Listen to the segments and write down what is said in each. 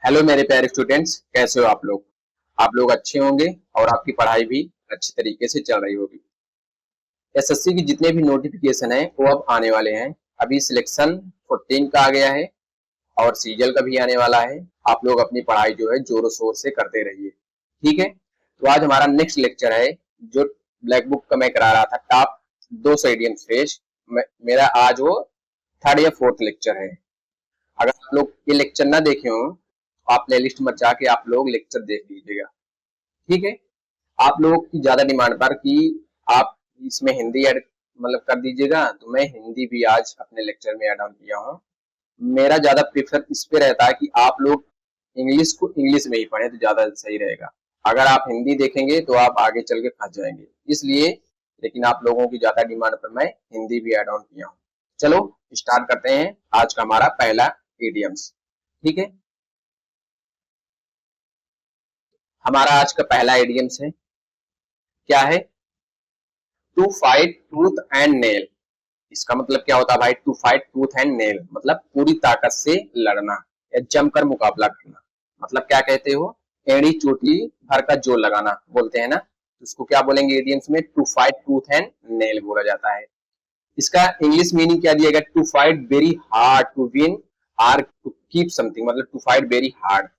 Hello मेरे प्यारे students, कैसे हो आप लोग। आप लोग अच्छे होंगे और आपकी पढ़ाई भी अच्छी तरीके से चल रही होगी। एसएससी की जितने भी नोटिफिकेशन हैं वो अब आने वाले हैं। अभी सिलेक्शन 14 का आ गया है और सीजल का भी आने वाला है। आप लोग अपनी पढ़ाई जो है जोरों शोर से करते रहिए, ठीक है। तो आज हमारा नेक्स्ट लेक्चर है जो ब्लैक बुक का मैं करा रहा था, टॉप 200 इडियम फ्रेज। मेरा आज वो थर्ड या फोर्थ लेक्चर है। अगर आप लोग ये लेक्चर ना देखे हो तो आप प्ले लिस्ट में जाके आप लोग लेक्चर देख लीजिएगा, ठीक है। आप लोगों की ज्यादा डिमांड पर कि आप इसमें हिंदी ऐड कर दीजिएगा, तो मैं हिंदी भी आज अपने लेक्चर में ऐड ऑन किया हूँ। मेरा ज्यादा प्रेफर इस पे रहता है कि आप लोग इंग्लिश को इंग्लिश में ही पढ़ें तो ज्यादा सही रहेगा। अगर आप हिंदी देखेंगे तो आप आगे चल के फंस जाएंगे, इसलिए। लेकिन आप लोगों की ज्यादा डिमांड पर मैं हिंदी भी ऐड ऑन किया हूँ। चलो स्टार्ट करते हैं आज का हमारा पहला इडियम्स, ठीक है। हमारा आज का पहला इडियम्स है, क्या है? To fight tooth and nail. इसका मतलब क्या होता है भाई? To fight tooth and nail मतलब पूरी ताकत से लड़ना या जमकर मुकाबला करना। मतलब क्या कहते हो? एड़ी चोटी भर का जोर लगाना बोलते हैं ना, तो उसको क्या बोलेंगे इडियम्स में? To fight tooth and nail बोला जाता है। इसका इंग्लिश मीनिंग क्या दिया गया? To fight very hard to win or to keep something. मतलब टू फाइट वेरी हार्ड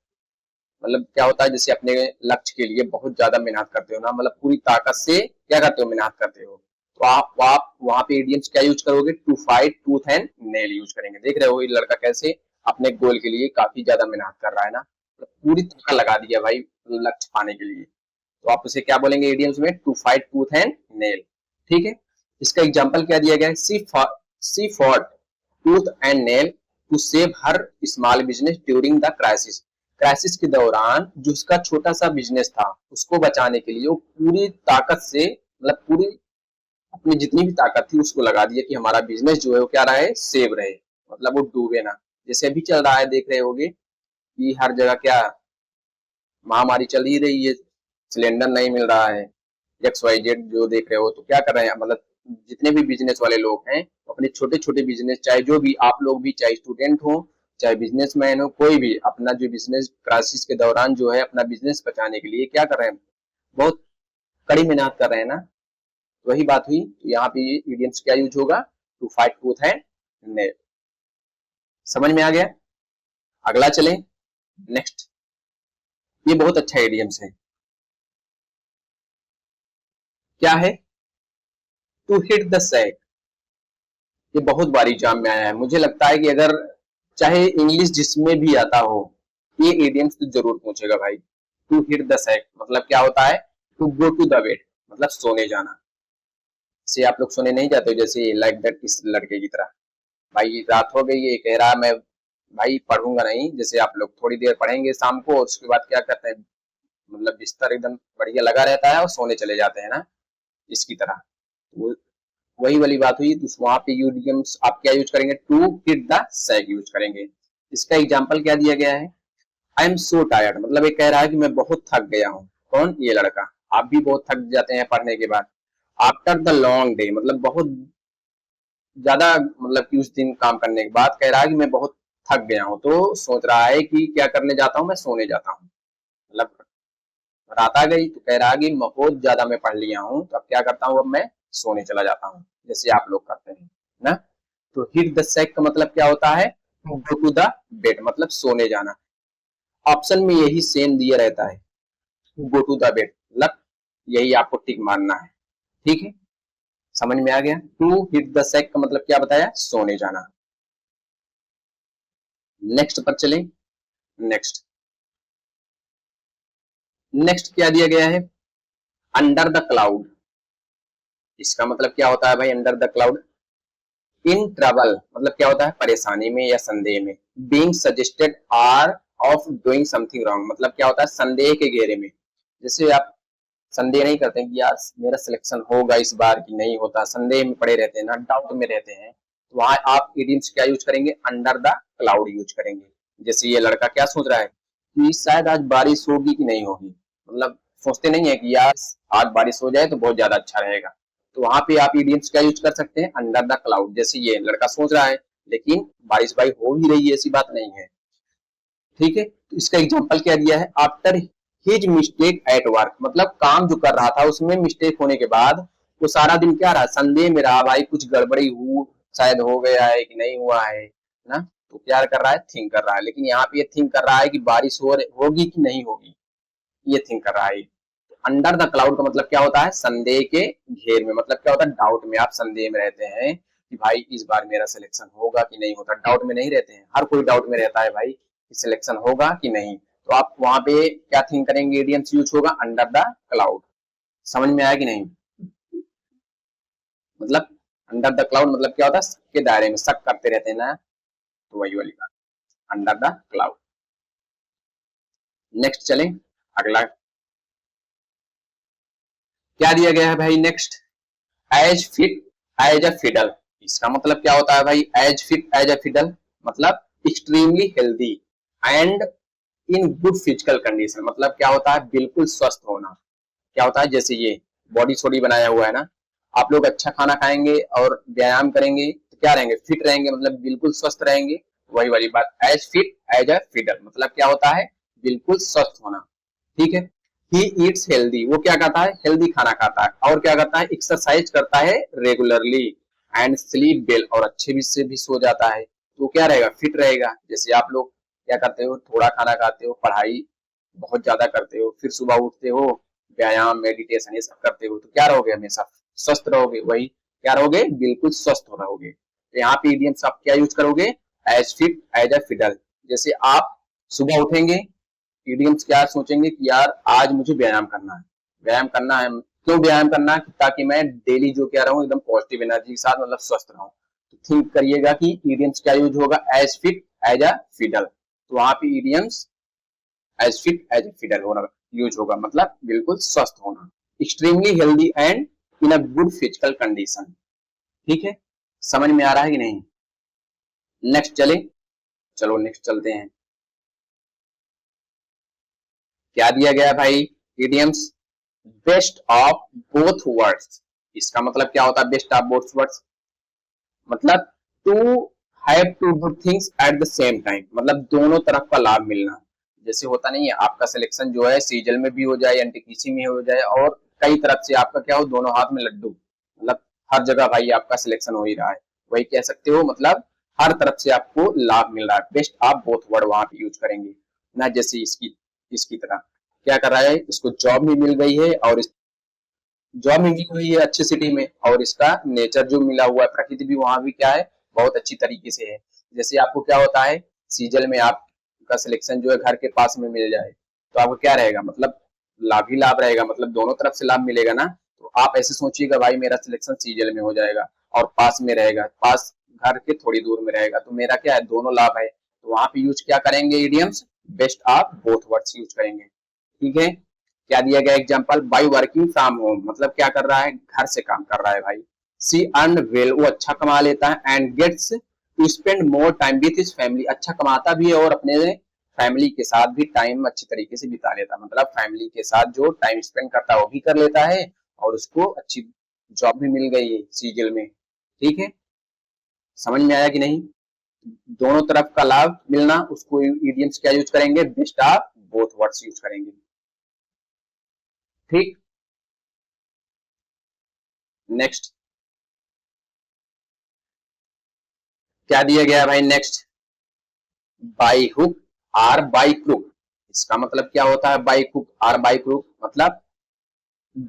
मतलब क्या होता है? जैसे अपने लक्ष्य के लिए बहुत ज्यादा मेहनत करते हो ना, मतलब पूरी ताकत से क्या करते हो? मेहनत करते हो। तो आप वहां पे इडियम्स क्या यूज करोगे? To fight tooth and nail use करेंगे। देख रहे हो ये लड़का कैसे अपने गोल के लिए काफी ज्यादा मेहनत कर रहा है ना, तो पूरी ताकत लगा दिया भाई लक्ष्य पाने के लिए। तो आप उसे क्या बोलेंगे इडियम्स में? To fight tooth and nail, ठीक है। इसका एग्जाम्पल क्या दिया गया है? She fought tooth and nail to save her small business during the crisis. Crisis के दौरान जो उसका छोटा सा बिजनेस था उसको बचाने के लिए वो पूरी ताकत से, मतलब पूरी अपनी जितनी भी ताकत थी उसको लगा दिया कि हमारा बिजनेस जो है वो क्या रहे? सेव रहे, मतलब वो डूबे ना। जैसे अभी चल रहा है, देख रहे होगे कि हर जगह क्या महामारी चल ही रही है, सिलेंडर नहीं मिल रहा है। XYZ जो देख रहे हो, तो क्या कर रहे हैं? मतलब जितने भी बिजनेस वाले लोग हैं अपने छोटे छोटे बिजनेस, चाहे जो भी आप लोग भी, चाहे स्टूडेंट हो चाहे बिजनेसमैन हो, कोई भी अपना जो बिजनेस क्राइसिस के दौरान जो है अपना बिजनेस बचाने के लिए क्या कर रहे हैं? बहुत कड़ी मेहनत कर रहे हैं ना। तो वही बात हुई, तो यहाँ पे इडियम्स क्या यूज होगा? To fight tooth and nail. समझ में आ गया? अगला चलें, नेक्स्ट। ये बहुत अच्छा इडियम्स है, क्या है? To hit the sack. ये बहुत बार एग्जाम में आया है। मुझे लगता है कि अगर चाहे इंग्लिश जिसमें भी आता हो, ये इडियम्स तो जरूर पूछेगा भाई। टू हिट द सैक मतलब क्या होता है? To go to the bed मतलब सोने जाना। जैसे आप लोग सोने नहीं जाते हो, जैसे लाइक दैट इस लड़के की तरह। भाई रात हो गई है, कह रहा मैं भाई पढ़ूंगा नहीं। जैसे आप लोग थोड़ी देर पढ़ेंगे शाम को, और उसके बाद क्या करते हैं? मतलब बिस्तर एकदम बढ़िया लगा रहता है और सोने चले जाते हैं ना, इसकी तरह। वो वही वाली बात हुई। तो वहां पे यूडियम्स आप क्या यूज करेंगे? To hit the sack use करेंगे। इसका एग्जांपल क्या दिया गया है? आई एम सो टायर्ड मतलब ये कह रहा है कि मैं बहुत थक गया हूँ। कौन? ये लड़का। आप भी बहुत थक जाते हैं पढ़ने के बाद। आफ्टर द लॉन्ग डे मतलब बहुत ज्यादा, मतलब कि उस दिन काम करने के बाद कह रहा है कि मैं बहुत थक गया हूँ, तो सोच रहा है कि क्या करने जाता हूँ? मैं सोने जाता हूँ। मतलब रात आ गई तो कह रहा है कि बहुत ज्यादा मैं पढ़ लिया हूँ, तो अब क्या करता हूँ? अब मैं सोने चला जाता हूँ, जैसे आप लोग करते हैं ना। तो हिट द सेक का मतलब क्या होता है? गो टू द बेड मतलब सोने जाना। ऑप्शन में यही सेम दिया रहता है, गो टू द बेड मतलब यही आपको टिक मारना है, ठीक है। समझ में आ गया? टू हिट द सेक का मतलब क्या बताया? सोने जाना। नेक्स्ट पर चलें, नेक्स्ट। नेक्स्ट क्या दिया गया है? Under the cloud. इसका मतलब क्या होता है भाई? Under the cloud in trouble मतलब क्या होता है? परेशानी में या संदेह में। Being suggested or of doing something wrong मतलब क्या होता है? संदेह के घेरे में। जैसे आप संदेह नहीं करते कि यार मेरा सिलेक्शन होगा इस बार कि नहीं होता, संदेह में पड़े रहते हैं ना, डाउट में रहते हैं, तो वहां आप इडियम्स क्या यूज करेंगे? अंडर द क्लाउड यूज करेंगे। जैसे ये लड़का क्या सोच रहा है कि शायद आज बारिश होगी कि नहीं होगी। मतलब सोचते नहीं है कि यार आज बारिश हो जाए तो बहुत ज्यादा अच्छा रहेगा। तो वहां पे आप इडियम्स क्या यूज कर सकते हैं? Under the cloud. जैसे ये लड़का सोच रहा है लेकिन बारिश भाई हो ही रही है, ऐसी बात नहीं है। ठीक है, तो इसका एग्जांपल क्या दिया है, after his mistake at work, मतलब काम जो कर रहा था उसमें मिस्टेक होने के बाद वो सारा दिन क्या रहा, संदेह में रहा, भाई कुछ गड़बड़ी हो, शायद हो गया है कि नहीं हुआ है ना, तो क्या कर रहा है, थिंक कर रहा है। लेकिन यहाँ पे ये थिंक कर रहा है कि बारिश होगी कि नहीं होगी, ये थिंक कर रहा है। अंडर द क्लाउड का मतलब क्या होता है, संदेह के घेर में, मतलब क्या होता है, डाउट में, आप संदेह में रहते हैं कि भाई इस बार मेरा सिलेक्शन होगा कि नहीं होता, डाउट में नहीं रहते हैं, हर कोई डाउट में रहता है भाई कि सिलेक्शन होगा कि नहीं, तो आप वहां पे क्या थिंक करेंगे, इडियम्स यूज होगा अंडर द क्लाउड। समझ में आया कि नहीं, मतलब अंडर द क्लाउड मतलब क्या होता है, के दायरे में, शक करते रहते हैं ना, तो वही वाली बात, अंडर द क्लाउड। नेक्स्ट चलें, अगला क्या दिया गया है भाई, next, as fit as a fiddle, इसका मतलब क्या होता है भाई, as fit as a fiddle मतलब extremely healthy and in good physical condition, मतलब क्या होता है, बिल्कुल स्वस्थ होना। क्या होता है, जैसे ये बॉडी सोडी बनाया हुआ है ना, आप लोग अच्छा खाना खाएंगे और व्यायाम करेंगे तो क्या रहेंगे, फिट रहेंगे, मतलब बिल्कुल स्वस्थ रहेंगे, वही वाली बात, as fit as a fiddle मतलब क्या होता है, बिल्कुल स्वस्थ होना। ठीक है, ही ईट्स हेल्दी, वो क्या करता है, हेल्दी खाना खाता है, और क्या करता है, एक्सरसाइज करता है रेगुलरली, एंड स्लीप वेल, और अच्छे भी से भी सो जाता है, तो क्या रहेगा, फिट रहेगा। जैसे आप लोग क्या करते हो, थोड़ा खाना खाते हो, पढ़ाई बहुत ज्यादा करते हो, फिर सुबह उठते हो, व्यायाम मेडिटेशन ये सब करते हो, तो क्या रहोगे, हमेशा स्वस्थ रहोगे, वही क्या रहोगे, बिल्कुल स्वस्थ रहोगे। तो यहाँ पे इडियम्स आप क्या यूज करोगे, as fit as a fiddle. जैसे आप सुबह उठेंगे, इडियम्स क्या सोचेंगे कि यार आज मुझे व्यायाम करना है, व्यायाम करना है, क्यों व्यायाम करना है, ताकि मैं डेली जो क्या रहूं एकदम पॉजिटिव एनर्जी के साथ, मतलब स्वस्थ रहूं। तो थिंक करिएगा कि इडियम्स क्या यूज होगा, as fit as a fiddle, तो वहां पे idioms as fit as a fiddle होना यूज होगा, मतलब बिल्कुल स्वस्थ होना, extremely healthy and in a good physical condition. ठीक है, समझ में आ रहा है कि नहीं, नेक्स्ट चले, चलो नेक्स्ट चलते हैं। क्या दिया गया भाई, idioms, best of both words, इसका मतलब क्या होता है, बेस्ट ऑफ बोथ वर्ड्स मतलब to have to do things at the same time, मतलब दोनों तरफ का लाभ मिलना। जैसे होता नहीं है, आपका सिलेक्शन जो है सीजल में भी हो जाए, एनटीपीसी में हो जाए, और कई तरफ से आपका क्या हो, दोनों हाथ में लड्डू, मतलब हर जगह भाई आपका सिलेक्शन हो ही रहा है, वही कह सकते हो, मतलब हर तरफ से आपको लाभ मिल रहा है, बेस्ट ऑफ बोथ वर्ड वहां पे यूज करेंगे ना। जैसे इसकी इसकी तरह क्या कर रहा है, इसको जॉब भी मिल गई है, और जॉब में मिली हुई है अच्छी सिटी में, और इसका नेचर जो मिला हुआ है, प्रकृति भी वहां भी क्या है, बहुत अच्छी तरीके से है। जैसे आपको क्या होता है, सीजल में आपका सिलेक्शन जो है घर के पास में मिल जाए, तो आपको क्या रहेगा, मतलब लाभ ही लाभ रहेगा, मतलब दोनों तरफ से लाभ मिलेगा ना। तो आप ऐसे सोचिएगा भाई मेरा सिलेक्शन सीजल में हो जाएगा और पास में रहेगा, पास घर के थोड़ी दूर में रहेगा, तो मेरा क्या है, दोनों लाभ है, तो वहां पे यूज क्या करेंगे, idioms best of both words use करेंगे। ठीक है, क्या दिया गया example, by working from home मतलब क्या कर रहा है, घर से काम कर रहा है भाई। सी अर्न वेल, वो अच्छा कमा लेता है, and gets to spend more time with his family, अच्छा कमाता भी है और अपने फैमिली के साथ भी टाइम अच्छी तरीके से बिता लेता है, मतलब फैमिली के साथ जो टाइम स्पेंड करता है वो भी कर लेता है, और उसको अच्छी जॉब भी मिल गई है सीजल में। ठीक है, समझ में आया कि नहीं, दोनों तरफ का लाभ मिलना, उसको इडियम्स क्या यूज करेंगे, best of both words use करेंगे। ठीक, नेक्स्ट क्या दिया गया भाई, next, by hook or by crook, इसका मतलब क्या होता है, by hook or by crook मतलब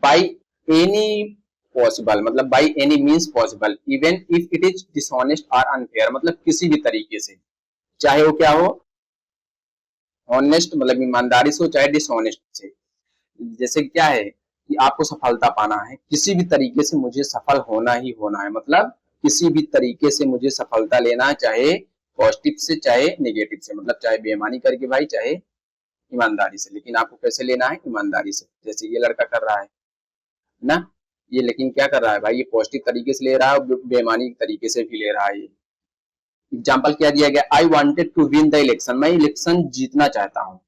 बाई एनी पॉसिबल, मतलब by any means possible, even if it is dishonest और अनफेयर, मतलब किसी भी तरीके से, चाहे वो क्या हो, ऑनेस्ट मतलब ईमानदारी से हो, चाहे डिसऑनेस्ट से। जैसे क्या है कि आपको सफलता पाना है, किसी भी तरीके से मुझे सफल होना ही होना है, मतलब किसी भी तरीके से मुझे सफलता लेना है, चाहे पॉजिटिव से चाहे नेगेटिव से, मतलब चाहे बेईमानी करके भाई, चाहे ईमानदारी से, लेकिन आपको कैसे लेना है, ईमानदारी से। जैसे ये लड़का कर रहा है ना, ये लेकिन क्या कर रहा है भाई, ये पॉजिटिव तरीके से ले रहा है, बेईमानी तरीके से भी ले रहा है। एग्जाम्पल क्या दिया गया, I wanted to win the election, मैं इलेक्शन जीतना चाहता हूँ,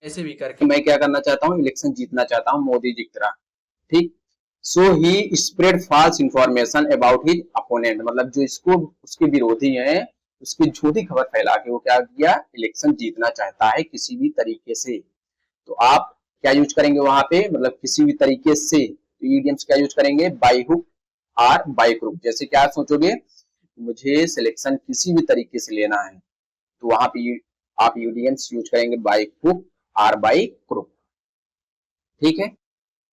ऐसे भी करके मैं क्या करना चाहता हूँ, इलेक्शन जीतना चाहता हूँ मोदी जी की तरह। ठीक, so he spread false information about his opponent, मतलब जो इसको उसके विरोधी हैं उसकी झूठी खबर फैला के वो क्या किया, इलेक्शन जीतना चाहता है किसी भी तरीके से। तो आप क्या यूज करेंगे वहां पे, मतलब किसी भी तरीके से, तो ईडियम्स क्या यूज करेंगे, by hook or by crook. जैसे क्या सोचोगे, मुझे सिलेक्शन किसी भी तरीके से लेना है, तो वहां पे आप ईडियम्स यूज करेंगे by hook or by crook. ठीक है,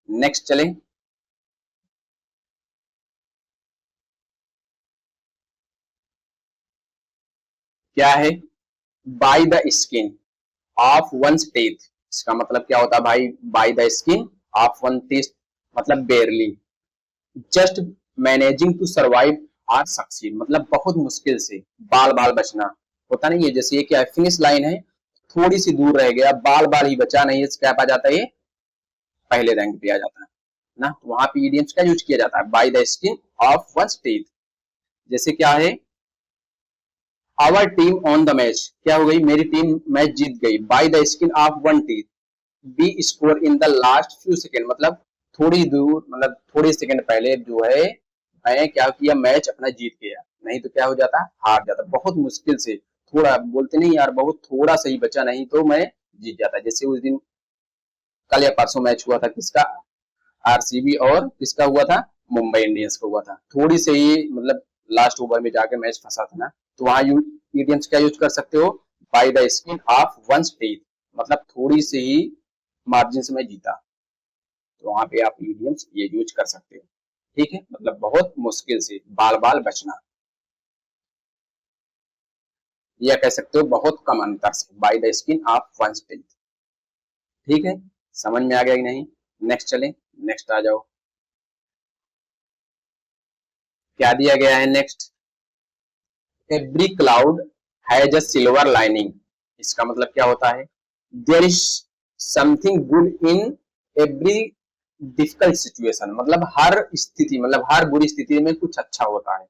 नेक्स्ट चलें। क्या है, by the skin of one teeth. इसका मतलब क्या होता है भाई, by the skin of one teeth मतलब barely, just managing to survive or succeed, मतलब बहुत मुश्किल से बाल बाल बचना। होता नहीं है, जैसे ये क्या है, फिनिश लाइन है, थोड़ी सी दूर रह गया, बाल बाल ही बचा, नहीं क्या पा जाता है, ये पहले रैंक पे आ जाता है ना। तो वहां पे ईडियम्स का यूज किया जाता है, by the skin of one teeth. जैसे क्या है, our team on the match, क्या हो गई, मेरी टीम मैच जीत गई, by the skin of one teeth, be score in the last few second, मतलब थोड़ी दूर, मतलब थोड़े सेकंड पहले जो है मैं क्या किया, मैच अपना जीत गया, नहीं तो क्या हो जाता, हार जाता, बहुत मुश्किल से, थोड़ा बोलते नहीं यार, बहुत थोड़ा सही बचा, नहीं तो मैं जीत जाता। जैसे उस दिन कल या परसों मैच हुआ था, किसका, आरसीबी और किसका हुआ था, मुंबई इंडियंस का हुआ था, थोड़ी से ही मतलब लास्ट ओवर में जाके मैच फंसा था ना। तो वहां ईडियम्स क्या यूज कर सकते हो, by the skin of one teeth, मतलब थोड़ी से ही मार्जिन से मैं जीता, तो वहां पे आप ईडियम्स ये यूज कर सकते हो। ठीक है, मतलब बहुत मुश्किल से बाल बाल बचना, या कह सकते हो बहुत कम अंतर से, bye the skin of one teeth. ठीक है, समझ में आ गया कि नहीं। नेक्स्ट चलें, नेक्स्ट आ जाओ। क्या दिया गया है next, every cloud has a silver lining. इसका मतलब क्या होता है, there is something good in every difficult situation, मतलब हर स्थिति, मतलब हर बुरी स्थिति में कुछ अच्छा होता है,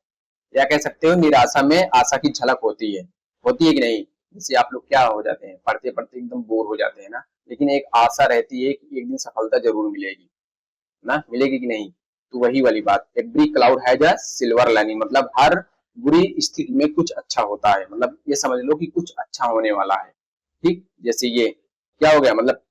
या कह सकते हो निराशा में आशा की झलक होती है कि नहीं। जैसे आप लोग क्या हो जाते हैं, पढ़ते पढ़ते एकदम बोर हो जाते हैं ना, लेकिन एक आशा रहती है कि एक दिन सफलता जरूर मिलेगी ना, मिलेगी कि नहीं। तो वही वाली बात, every cloud has a silver lining, मतलब हर बुरी स्थिति में कुछ अच्छा होता है, मतलब ये समझ लो कि कुछ अच्छा होने वाला है। ठीक, जैसे ये क्या हो गया, मतलब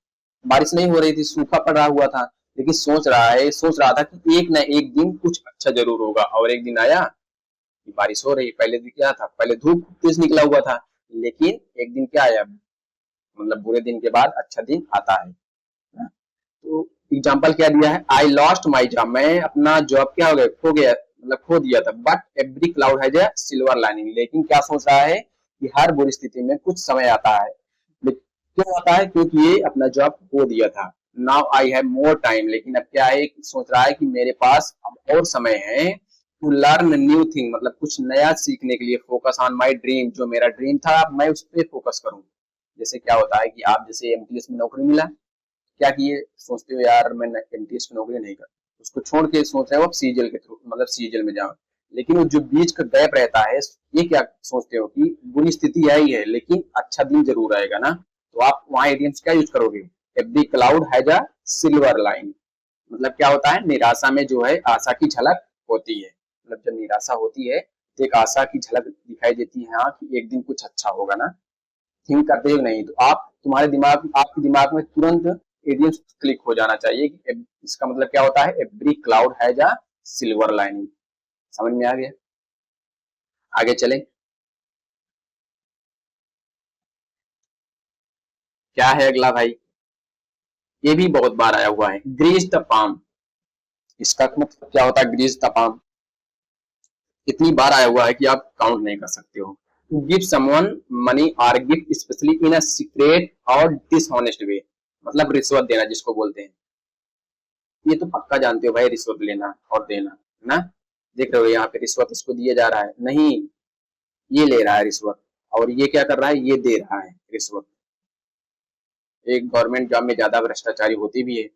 बारिश नहीं हो रही थी, सूखा पड़ा हुआ था, लेकिन सोच रहा था कि एक ना एक दिन कुछ अच्छा जरूर होगा, और एक दिन आया कि बारिश हो रही, पहले दिन क्या था, पहले धूप तेज निकला हुआ था, लेकिन एक दिन क्या आया, मतलब बुरे दिन के बाद अच्छा दिन आता है। तो एग्जाम्पल क्या दिया है, आई लॉस्ट माई जॉब, मैं अपना जॉब क्या हो गया, खो गया, मतलब खो दिया था, but every cloud has a silver lining, लेकिन क्या सोच रहा है कि हर बुरी स्थिति में कुछ समय आता है। क्यों आता है, क्योंकि ये अपना जॉब खो दिया था। Now I have more time, लेकिन अब क्या है, सोच रहा है कि मेरे पास अब और समय है, टू लर्न न्यू थिंग, मतलब कुछ नया सीखने के लिए, फोकस ऑन माई ड्रीम, जो मेरा ड्रीम था मैं उस पर फोकस करूँ। जैसे क्या होता है कि आप जैसे एमटीएस में नौकरी मिला, क्या किए, सोचते हो यार मैं एमटीएस की नौकरी नहीं कर, उसको छोड़ के सोच रहे हो आप सीजीएल के थ्रू, मतलब सीजीएल में जाओ, लेकिन वो जो बीच का गैप रहता है, ये क्या सोचते हो कि बुरी स्थिति आई है लेकिन अच्छा दिन जरूर आएगा ना, तो आप वहां एटीएम्स क्या यूज करोगे, every cloud has a silver line, मतलब क्या होता है, निराशा में जो है आशा की झलक होती है, मतलब जब निराशा होती है तो एक आशा की झलक दिखाई देती है, हाँ कि एक दिन कुछ अच्छा होगा ना। थिंक करते हो नहीं, तो आप तुम्हारे दिमाग, आपके दिमाग में तुरंत एडियम्स क्लिक हो जाना चाहिए कि इसका मतलब क्या होता है, every cloud has a silver lining. समझ में आ गया, आगे चलें। क्या है अगला भाई, ये भी बहुत बार आया हुआ है, ग्रीस द पाम। इसका मतलब क्या होता है, ग्रीस द पाम, इतनी बार आया हुआ है कि आप काउंट नहीं कर सकते हो। टू गिव समवन मनी और gift specially in a secret और डिसऑनेस्ट वे, मतलब रिश्वत देना जिसको बोलते हैं। ये तो पक्का जानते हो भाई, रिश्वत लेना और देना, है ना। देख रहे हो यहाँ पे रिश्वत इसको दिया जा रहा है, नहीं ये ले रहा है रिश्वत, और ये क्या कर रहा है, ये दे रहा है रिश्वत। एक गवर्नमेंट जॉब में ज्यादा भ्रष्टाचारी होती भी है।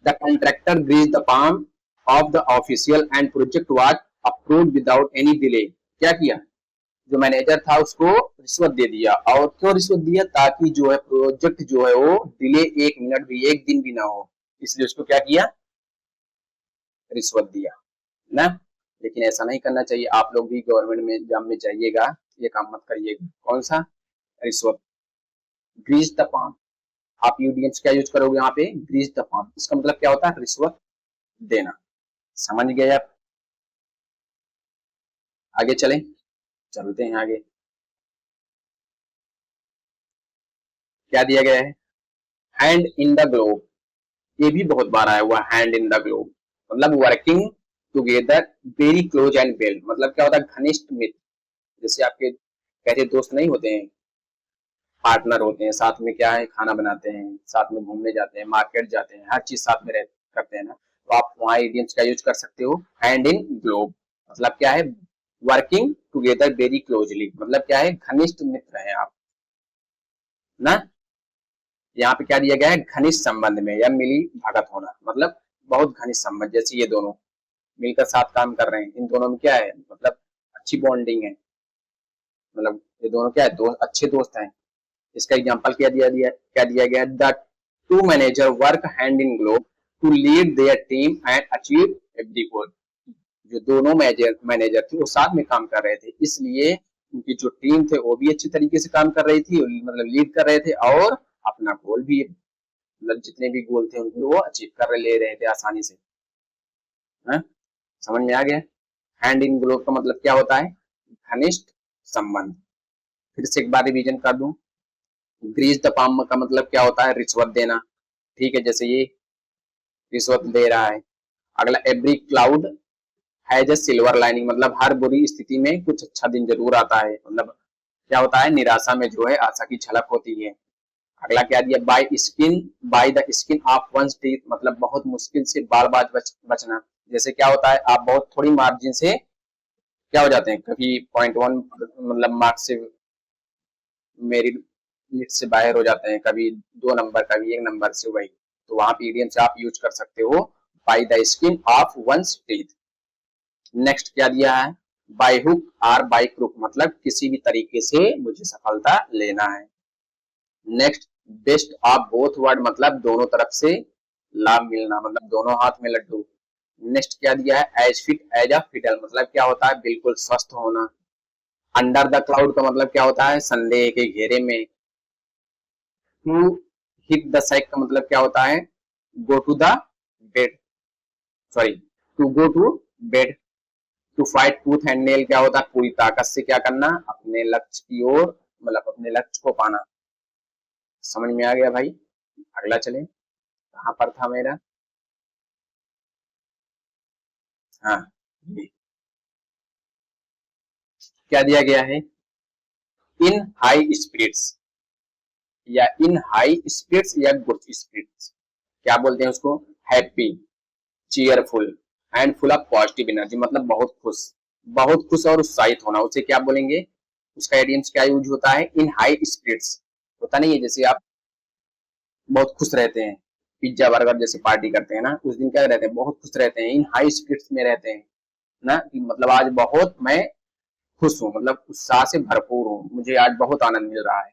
The contractor grease the palm of the official and project was approved without any delay. क्या किया, जो मैनेजर था उसको रिश्वत दे दिया, और क्यों रिश्वत दिया, ताकि जो है प्रोजेक्ट जो है वो डिले एक मिनट भी, एक दिन भी ना हो, इसलिए उसको क्या किया, रिश्वत दिया ना। लेकिन ऐसा नहीं करना चाहिए, आप लोग भी गवर्नमेंट में जॉब में जाइएगा, ये काम मत करिएगा। कौन सा? रिश्वत। ग्रीज द पाम, आप यूडियम्स क्या यूज करोगे यहाँ पे? ग्रीज द पाम, इसका मतलब क्या होता है? रिश्वत देना। समझ गए आप? आगे चलें, चलते हैं आगे। क्या दिया गया है? हैंड इन द ग्लोब, ये भी बहुत बार आया हुआ, हैंड इन द ग्लोब मतलब working together very close and well, मतलब क्या होता है? घनिष्ठ मित्र, जैसे आपके कहते दोस्त नहीं होते हैं, पार्टनर होते हैं, साथ में क्या है खाना बनाते हैं, साथ में घूमने जाते हैं, मार्केट जाते हैं, हर चीज साथ में रह करते हैं ना, तो आप वहाँ इडियम्स का यूज कर सकते हो। हैंड इन ग्लोब मतलब क्या है? वर्किंग टुगेदर वेरी क्लोजली, मतलब क्या है? घनिष्ठ मित्र हैं आप ना। यहाँ पे क्या दिया गया है? घनिष्ठ संबंध में या मिली भगत होना, मतलब बहुत घनिष्ठ संबंध, जैसे ये दोनों मिलकर साथ काम कर रहे हैं, इन दोनों में क्या है? मतलब अच्छी बॉन्डिंग है, मतलब ये दोनों क्या है? दोस्त, अच्छे दोस्त हैं। इसका एग्जांपल क्या दिया गया? The two manager work hand in glove to lead their team and achieve every goal, जो दोनों मैनेजर थे वो साथ में काम कर रहे थे, इसलिए उनकी जो टीम थे वो भी अच्छी तरीके से काम कर रही थी, मतलब लीड कर रहे थे, और अपना गोल भी, मतलब जितने भी गोल थे उनको वो अचीव कर ले रहे थे आसानी से। है? समझ में आ गया? हैंड इन ग्लोव का मतलब क्या होता है? घनिष्ठ संबंध। फिर से एक बार रिवीजन कर दूं, ग्रीज द पाम का मतलब क्या होता है? रिश्वत देना। ठीक है, जैसे ये रिश्वत दे रहा है। अगला, every cloud has a silver lining, मतलब हर बुरी स्थिति में कुछ अच्छा दिन जरूर आता है, मतलब क्या होता है? निराशा में जो है आशा की झलक होती है। अगला क्या दिया? By the skin of one's teeth, मतलब बहुत मुश्किल से बाल बाज बचना। जैसे क्या होता है? आप बहुत थोड़ी मार्जिन से क्या हो जाते हैं, कभी 0.1 मतलब मार्क्स से मेरी लिस्ट से बाहर हो जाते हैं, कभी 2 नंबर, कभी 1 नंबर से, वही तो वहां पे इडियम से आप यूज कर सकते हो, by the skin of one's teeth. Next क्या दिया है? बाय हुक और बाय क्रुक, मतलब किसी भी तरीके से मुझे सफलता लेना है। Next, best of both word, मतलब दोनों तरफ से लाभ मिलना, मतलब दोनों हाथ में लड्डू। नेक्स्ट क्या दिया है? As fit as a fiddle, मतलब क्या होता है? बिल्कुल स्वस्थ होना। अंडर द क्लाउड का मतलब क्या होता है? संदेह के घेरे में। टू हिट द साइक का मतलब क्या होता है? Go to the bed, sorry, to go to bed. To fight tooth and nail क्या होता है? पूरी ताकत से क्या करना? अपने लक्ष्य की ओर, मतलब अपने लक्ष्य को पाना। समझ में आ गया भाई? अगला चले, कहां पर था मेरा? हाँ, क्या दिया गया है? इन हाई स्पिरिट्स, या इन हाई स्पिरिट्स या गुड स्पिरिट्स, क्या बोलते हैं उसको? Happy, cheerful and full of positive energy, मतलब बहुत खुश और उत्साहित होना, उसे क्या बोलेंगे? उसका एडियम्स क्या यूज होता है? In high spirits. होता नहीं है, जैसे आप बहुत खुश रहते हैं, पिज्जा बर्गर जैसे पार्टी करते हैं ना, उस दिन क्या रहते हैं? बहुत खुश रहते हैं, इन हाई स्पिरिट्स में रहते हैं ना, कि मतलब आज बहुत मैं खुश हूँ, मतलब उत्साह से भरपूर हूँ, मुझे आज बहुत आनंद मिल रहा है,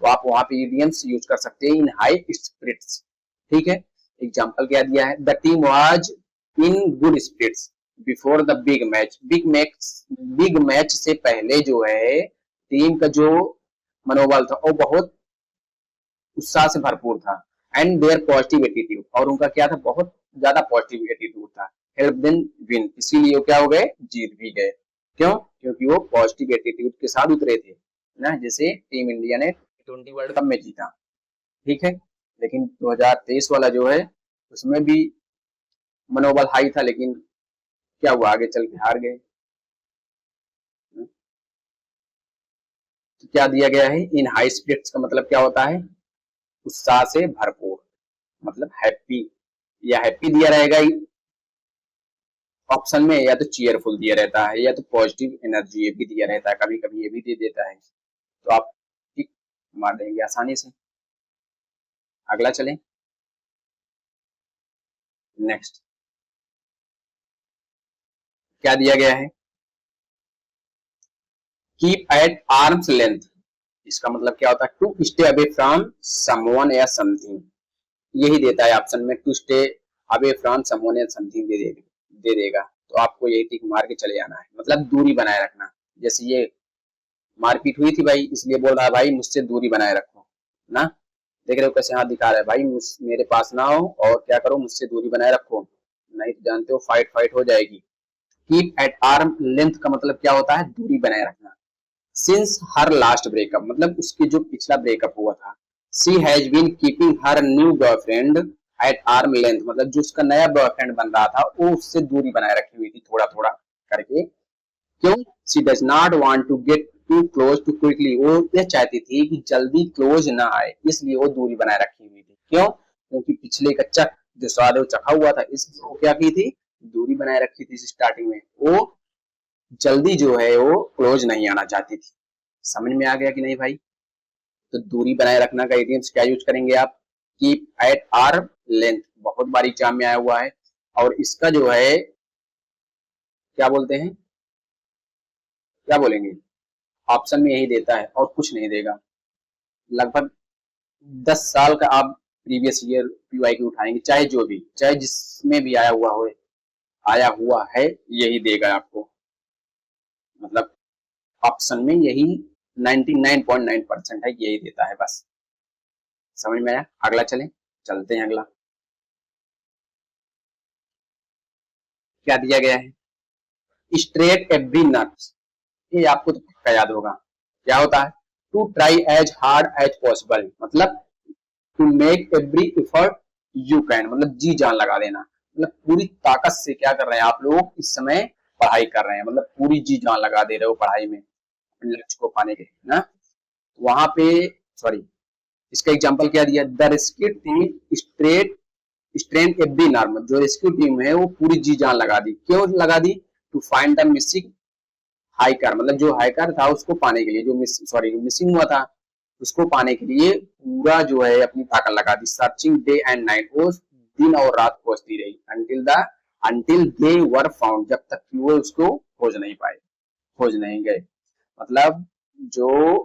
तो आप वहां पे इडियम्स यूज कर सकते हैं, इन हाई स्पिरिट्स। ठीक है, एग्जाम्पल क्या दिया है? The team was in good spirits before the big match से पहले जो है टीम का जो मनोबल था वो बहुत उत्साह से भरपूर था। एंड देयर पॉजिटिव एटीट्यूड, और उनका क्या था? बहुत ज्यादा पॉजिटिव एटीट्यूड था। हेल्प देम विन, इसीलिए वो क्या हो गए? जीत भी गए। क्यों? क्योंकि वो पॉजिटिव एटीट्यूड के साथ उतरे थे ना, जैसे टीम इंडिया ने T20 वर्ल्ड कप में जीता। ठीक है, लेकिन 2023 वाला जो है उसमें भी मनोबल हाई था, लेकिन क्या हुआ? आगे चल के हार गए। तो क्या दिया गया है? इन हाई स्पिरिट्स का मतलब क्या होता है? उत्साह से भरपूर, मतलब हैप्पी, या हैप्पी दिया रहेगा ऑप्शन में, या तो चीयरफुल दिया रहता है, या तो पॉजिटिव एनर्जी ये भी दिया रहता है, कभी कभी ये भी दे देता है, तो आप टिक मार देंगे आसानी से। अगला चलें, नेक्स्ट क्या दिया गया है? कीप एट आर्म्स लेंथ, इसका मतलब क्या होता है? To stay away from someone या समथिंग, यही देता है ऑप्शन में, to stay away from someone या समथिंग दे देगा, तो आपको यही टिक मार के चले जाना है, मतलब दूरी बनाए रखना। जैसे ये मारपीट हुई थी भाई, इसलिए बोल रहा है भाई मुझसे दूरी बनाए रखो ना। देख रहे हो कैसे हाथ दिखा रहा है भाई, मेरे पास ना हो और क्या करो, मुझसे दूरी बनाए रखो, नहीं तो जानते हो फाइट फाइट हो जाएगी। कीप एट आर्म लेंथ का मतलब क्या होता है, दूरी बनाए रखना। सिंस हर लास्ट ब्रेकअप मतलब उसके जो पिछला ब्रेकअप हुआ था, she has been keeping her new boyfriend at arm length मतलब जो उसका नया बॉयफ्रेंड बन रहा था वो उससे दूरी बनाए रखी हुई थी थोड़ा थोड़ा करके। क्यों, she does not want to get too close too quickly, वो ये चाहती थी कि जल्दी क्लोज ना आए, इसलिए वो दूरी बनाए रखी हुई थी। क्यों, क्योंकि पिछले का चक जो स्वाद है वो चखा हुआ था, इसलिए वो क्या की थी, दूरी बनाए रखी थी स्टार्टिंग में, वो जल्दी जो है वो क्लोज नहीं आना चाहती थी। समझ में आ गया कि नहीं भाई। तो दूरी बनाए रखना का इडियम्स क्या यूज करेंगे आप, कीप एट आर्म लेंथ, बहुत बार एग्जाम में आया हुआ है। और इसका जो है क्या बोलते हैं, क्या बोलेंगे, ऑप्शन में यही देता है और कुछ नहीं देगा। लगभग 10 साल का आप प्रीवियस ईयर पीवाईक्यू उठाएंगे, चाहे जो भी, चाहे जिसमें भी आया हुआ है यही देगा आपको, मतलब ऑप्शन में यही 99.9% है, यही देता है बस। समझ में आया। अगला चलते हैं अगला क्या दिया गया है, स्ट्रेट एवरी नर्व, ये आपको तो पक्का याद होगा। क्या होता है, to try as hard as possible मतलब to make every effort you can मतलब जी जान लगा देना, मतलब पूरी ताकत से क्या कर रहे हैं आप लोग इस समय, पढ़ाई कर रहे हैं, मतलब पूरी जी जान लगा दे रहे हो पढ़ाई में अपने लक्ष्य को पाने के लिए ना। वहां पे सॉरी, इसका एग्जांपल क्या दिया, the rescue team straight strain every nerve, जो रेस्क्यू टीम है वो पूरी जी जान लगा दी, क्यों लगा दी, to find the missing hiker मतलब जो हाइकर था उसको पाने के लिए, जो मिसिंग हुआ था उसको पाने के लिए पूरा जो है अपनी ताकत लगा दी। सर्चिंग डे एंड नाइट, वो दिन और रात खोजती रही अंटिल दे वर फाउंड, जब तक कि वो उसको खोज नहीं पाए, खोज नहीं गए। मतलब जो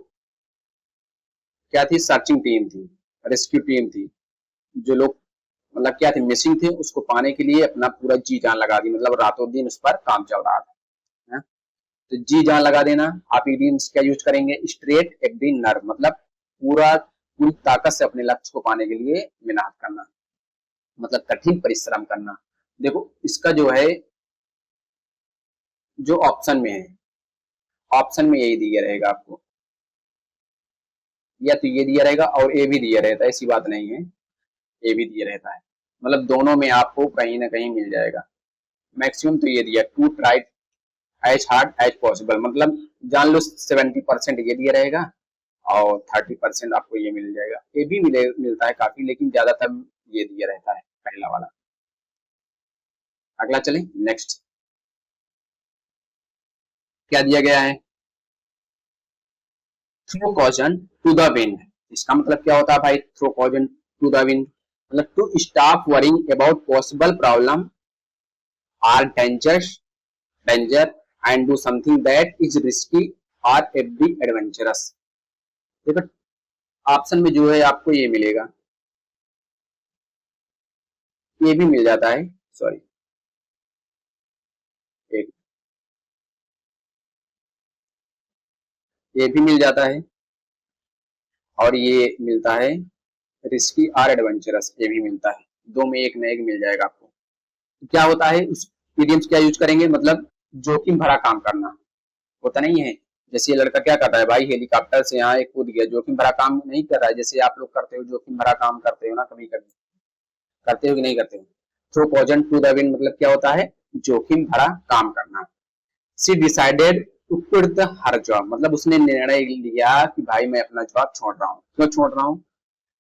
क्या थी, सर्चिंग टीम थी, रेस्क्यू टीम थी, जो लोग मतलब क्या थे, मिसिंग थे, उसको पाने के लिए अपना पूरा जी जान लगा दी, मतलब रातों दिन उस पर काम चल रहा था। तो जी जान लगा देना। आप इडियम्स क्या यूज करेंगे, स्ट्रेट एवरी नर्व मतलब पूरी ताकत से अपने लक्ष्य को पाने के लिए मेहनत करना, मतलब कठिन परिश्रम करना। देखो इसका जो है, जो ऑप्शन में है, ऑप्शन में यही दिया रहेगा आपको, या तो ये दिया रहेगा और ए भी दिया रहता है, ऐसी बात नहीं है, ए भी दिया रहता है, मतलब दोनों में आपको कहीं ना कहीं मिल जाएगा। मैक्सिमम तो ये दिया, to try as hard as possible मतलब जान लो 70% ये दिया रहेगा और 30% आपको ये मिल जाएगा। ये भी मिलता है काफी, लेकिन ज्यादातर ये दिया रहता है पहला वाला। अगला चलें नेक्स्ट, क्या दिया गया है, throw caution to the wind, इसका मतलब क्या होता है भाई, throw caution to the wind मतलब to stop worrying about possible problem or danger and do something that is risky or every adventurous. देखो ऑप्शन में जो है आपको ये मिलेगा, ये भी मिल जाता है, सॉरी एक, ये भी मिल जाता है और ये मिलता है रिस्की और एडवेंचरस, ये भी मिलता है, दो में एक न एक मिल जाएगा आपको। तो क्या होता है उस इडियम्स क्या यूज करेंगे, मतलब जोखिम भरा काम करना होता नहीं है। जैसे ये लड़का क्या कर रहा है भाई, हेलीकॉप्टर से यहाँ एक कूद गया, जोखिम भरा काम नहीं कर रहा है, जैसे आप लोग करते हो जोखिम भरा काम करते हो ना, कभी कभी करते हो कि नहीं करते हो। Throw poison to the wind मतलब क्या होता है, जोखिम भरा काम करना। She decided to quit the her job मतलब उसने निर्णय लिया कि भाई मैं अपना जॉब छोड़ रहा हूँ, क्यों छोड़ रहा हूँ,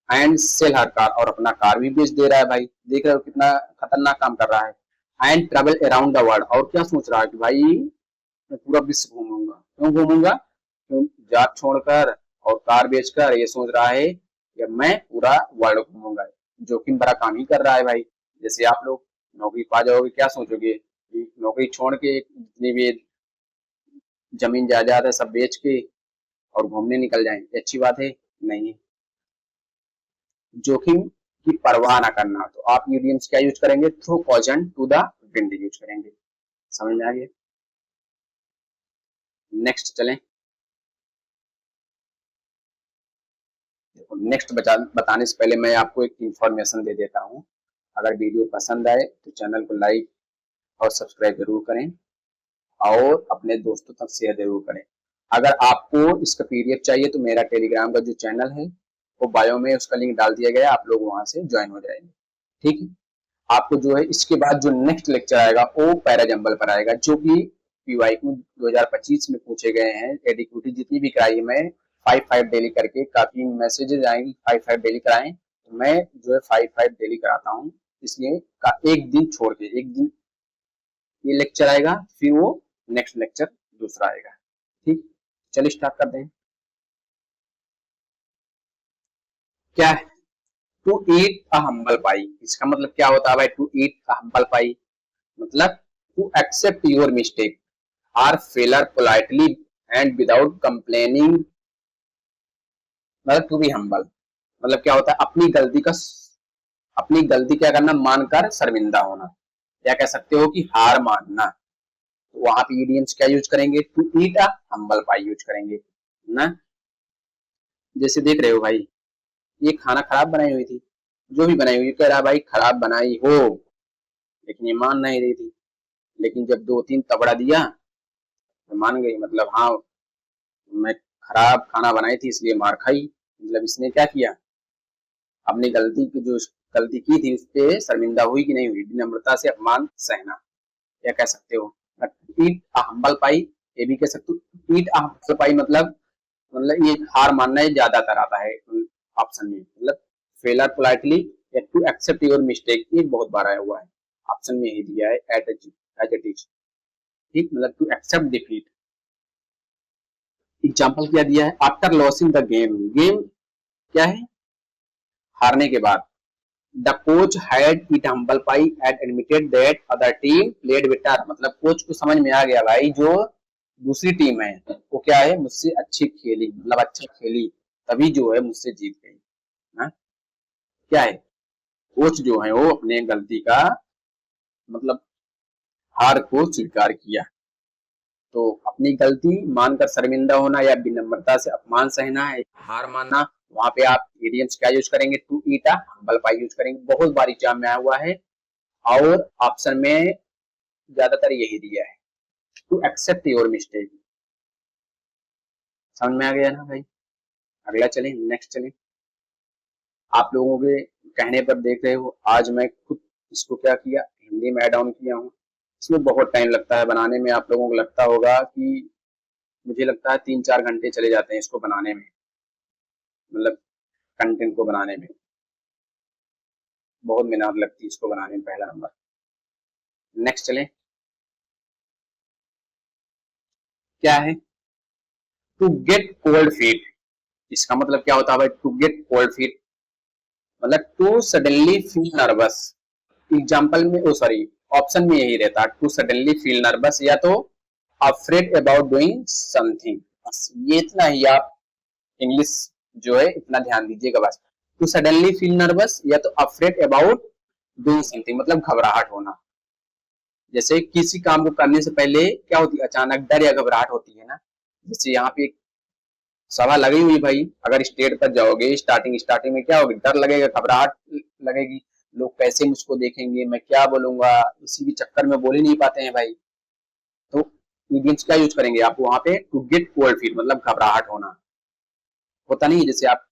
एंड सेल हर कार, और अपना कार भी बेच दे रहा है भाई, देख रहे हो कितना खतरनाक काम कर रहा है। And travel around the world, और क्या सोच रहा है कि भाई मैं पूरा विश्व घूमूंगा, क्यों घूमूंगा, क्यों जॉब छोड़कर और कार बेचकर ये सोच रहा है कि मैं पूरा वर्ल्ड घूमूंगा, जोखिम भरा काम ही कर रहा है भाई। जैसे आप लोग नौकरी पा जाओगे क्या सोचोगे, नौकरी छोड़ के जितनी भी जमीन जायदाद है सब बेच के और घूमने निकल जाएं, ये अच्छी बात है नहीं। जोखिम की परवाह ना करना, तो आप यूडियम्स क्या यूज करेंगे, throw caution to the wind use करेंगे। समझ में आ गया। नेक्स्ट चलें, देखो नेक्स्ट बताने से पहले मैं आपको एक इंफॉर्मेशन दे देता हूँ। अगर वीडियो पसंद आए तो चैनल को लाइक और सब्सक्राइब जरूर करें और अपने दोस्तों तक शेयर जरूर करें। अगर आपको इसका पीडीएफ चाहिए तो मेरा टेलीग्राम का जो चैनल है वो बायो में उसका लिंक डाल दिया गया है, आप लोग वहां से ज्वाइन हो जाएंगे। ठीक है, आपको जो है इसके बाद जो नेक्स्ट लेक्चर आएगा वो पैराजंबल पर आएगा, जो कि पीवाईक्यू 2025 में पूछे गए हैं। एडिक्यूटी जितनी भी कराई है मैं 5-5 डेली करके, काफी मैसेजेस आएंगे 5-5 डेली कराएं, तो मैं जो है 5-5 डेली कराता हूँ। इसलिए का एक दिन छोड़ के एक दिन ये लेक्चर आएगा, फिर वो नेक्स्ट लेक्चर दूसरा आएगा। ठीक, चलिए स्टार्ट करते हैं। क्या है टू ईट अ हम्बल पाई? इसका मतलब क्या होता है भाई? To eat a humble pie मतलब to accept your mistake or failure politely and without complaining, मतलब टू बी हम्बल मतलब क्या होता है? अपनी गलती क्या करना? मानकर शर्मिंदा होना, या कह सकते हो कि हार मानना। तो वहां पे ईडियम्स क्या यूज करेंगे? To eat a humble pie use करेंगे ना। जैसे देख रहे हो भाई, ये खाना खराब बनाई हुई थी, जो भी बनाई हुई कह रहा भाई खराब बनाई हो, लेकिन ये मान नहीं रही थी। लेकिन जब 2-3 तबड़ा दिया तो मान गई, मतलब हाँ मैं खराब खाना बनाई थी इसलिए मार खाई। मतलब इसने क्या किया? अपनी गलती की जो गलती की थी उस पर शर्मिंदा हुई कि नहीं हुई? विनम्रता से अपमान सहना, या कह सकते हो ईट अ हम्बल पाई। ये भी कह सकते हो ईट अ हम्बल पाई मतलब ये हार मानना ही ज्यादातर आता है ऑप्शन में। मतलब फेलर पोलाइटली या टू एक्सेप्ट योर मिस्टेक, ये बहुत बार आया हुआ है ऑप्शन में ही दिया है एट एज इट इज। ठीक, मतलब टू एक्सेप्ट डिफीट। एग्जाम्पल क्या दिया है? After losing the game, game क्या है? हारने के बाद। The coach had eat humble pi and admitted that other team played better, मतलब कोच को समझ में आ गया भाई जो दूसरी टीम है वो क्या है, मुझसे अच्छी खेली, मतलब अच्छा खेली, तभी जो है मुझसे जीत गई। ना क्या है, कोच जो है वो अपने गलती का मतलब हार को स्वीकार किया। तो अपनी गलती मानकर शर्मिंदा होना या विनम्रता से अपमान सहना है, हार मानना। वहां पे आप इडियम्स क्या यूज करेंगे? To eat a humble pie use करेंगे। बहुत बार एग्जाम में आया हुआ है और ऑप्शन में ज्यादातर यही दिया है, टू एक्सेप्ट योर मिस्टेक। समझ में आ गया ना भाई? अगला चलें, नेक्स्ट चलें। आप लोगों के कहने पर देख रहे हो आज मैं खुद इसको क्या किया, हिंदी में ऐड ऑन किया हूँ। इसमें बहुत टाइम लगता है बनाने में, आप लोगों को लगता होगा कि मुझे लगता है 3-4 घंटे चले जाते हैं इसको बनाने में, मतलब कंटेंट को बनाने में बहुत मेहनत लगती है इसको बनाने में, पहला नंबर। नेक्स्ट चलें, क्या है? To get cold feet. इसका मतलब क्या होता है भाई? टू गेट कोल्ड फीट मतलब to suddenly feel nervous. Example में ओ सॉरी ऑप्शन में यही रहता, टू सडनली फील नर्वस या तो अफ्रेड अबाउट डूइंग समथिंग। बस ये इतना ही आप इंग्लिश जो है इतना ध्यान दीजिएगा बस। टू सडनली फील नर्वस या तो अफ्रेड अबाउट डूइंग समथिंग मतलब घबराहट होना। जैसे किसी काम को करने से पहले क्या होती है? अचानक डर या घबराहट होती है ना। जैसे यहाँ पे एक सभा लगी हुई भाई, अगर स्टेट पर जाओगे स्टार्टिंग स्टार्टिंग में क्या होगी? डर लगेगा, घबराहट लगेगी, लोग कैसे मुझको देखेंगे, मैं क्या बोलूंगा, इसी के चक्कर में बोल ही नहीं पाते हैं भाई। तो इडियम्स क्या यूज करेंगे आप वहां पे? टू गेट कोल्ड फीट मतलब घबराहट होना। होता नहीं, जैसे आप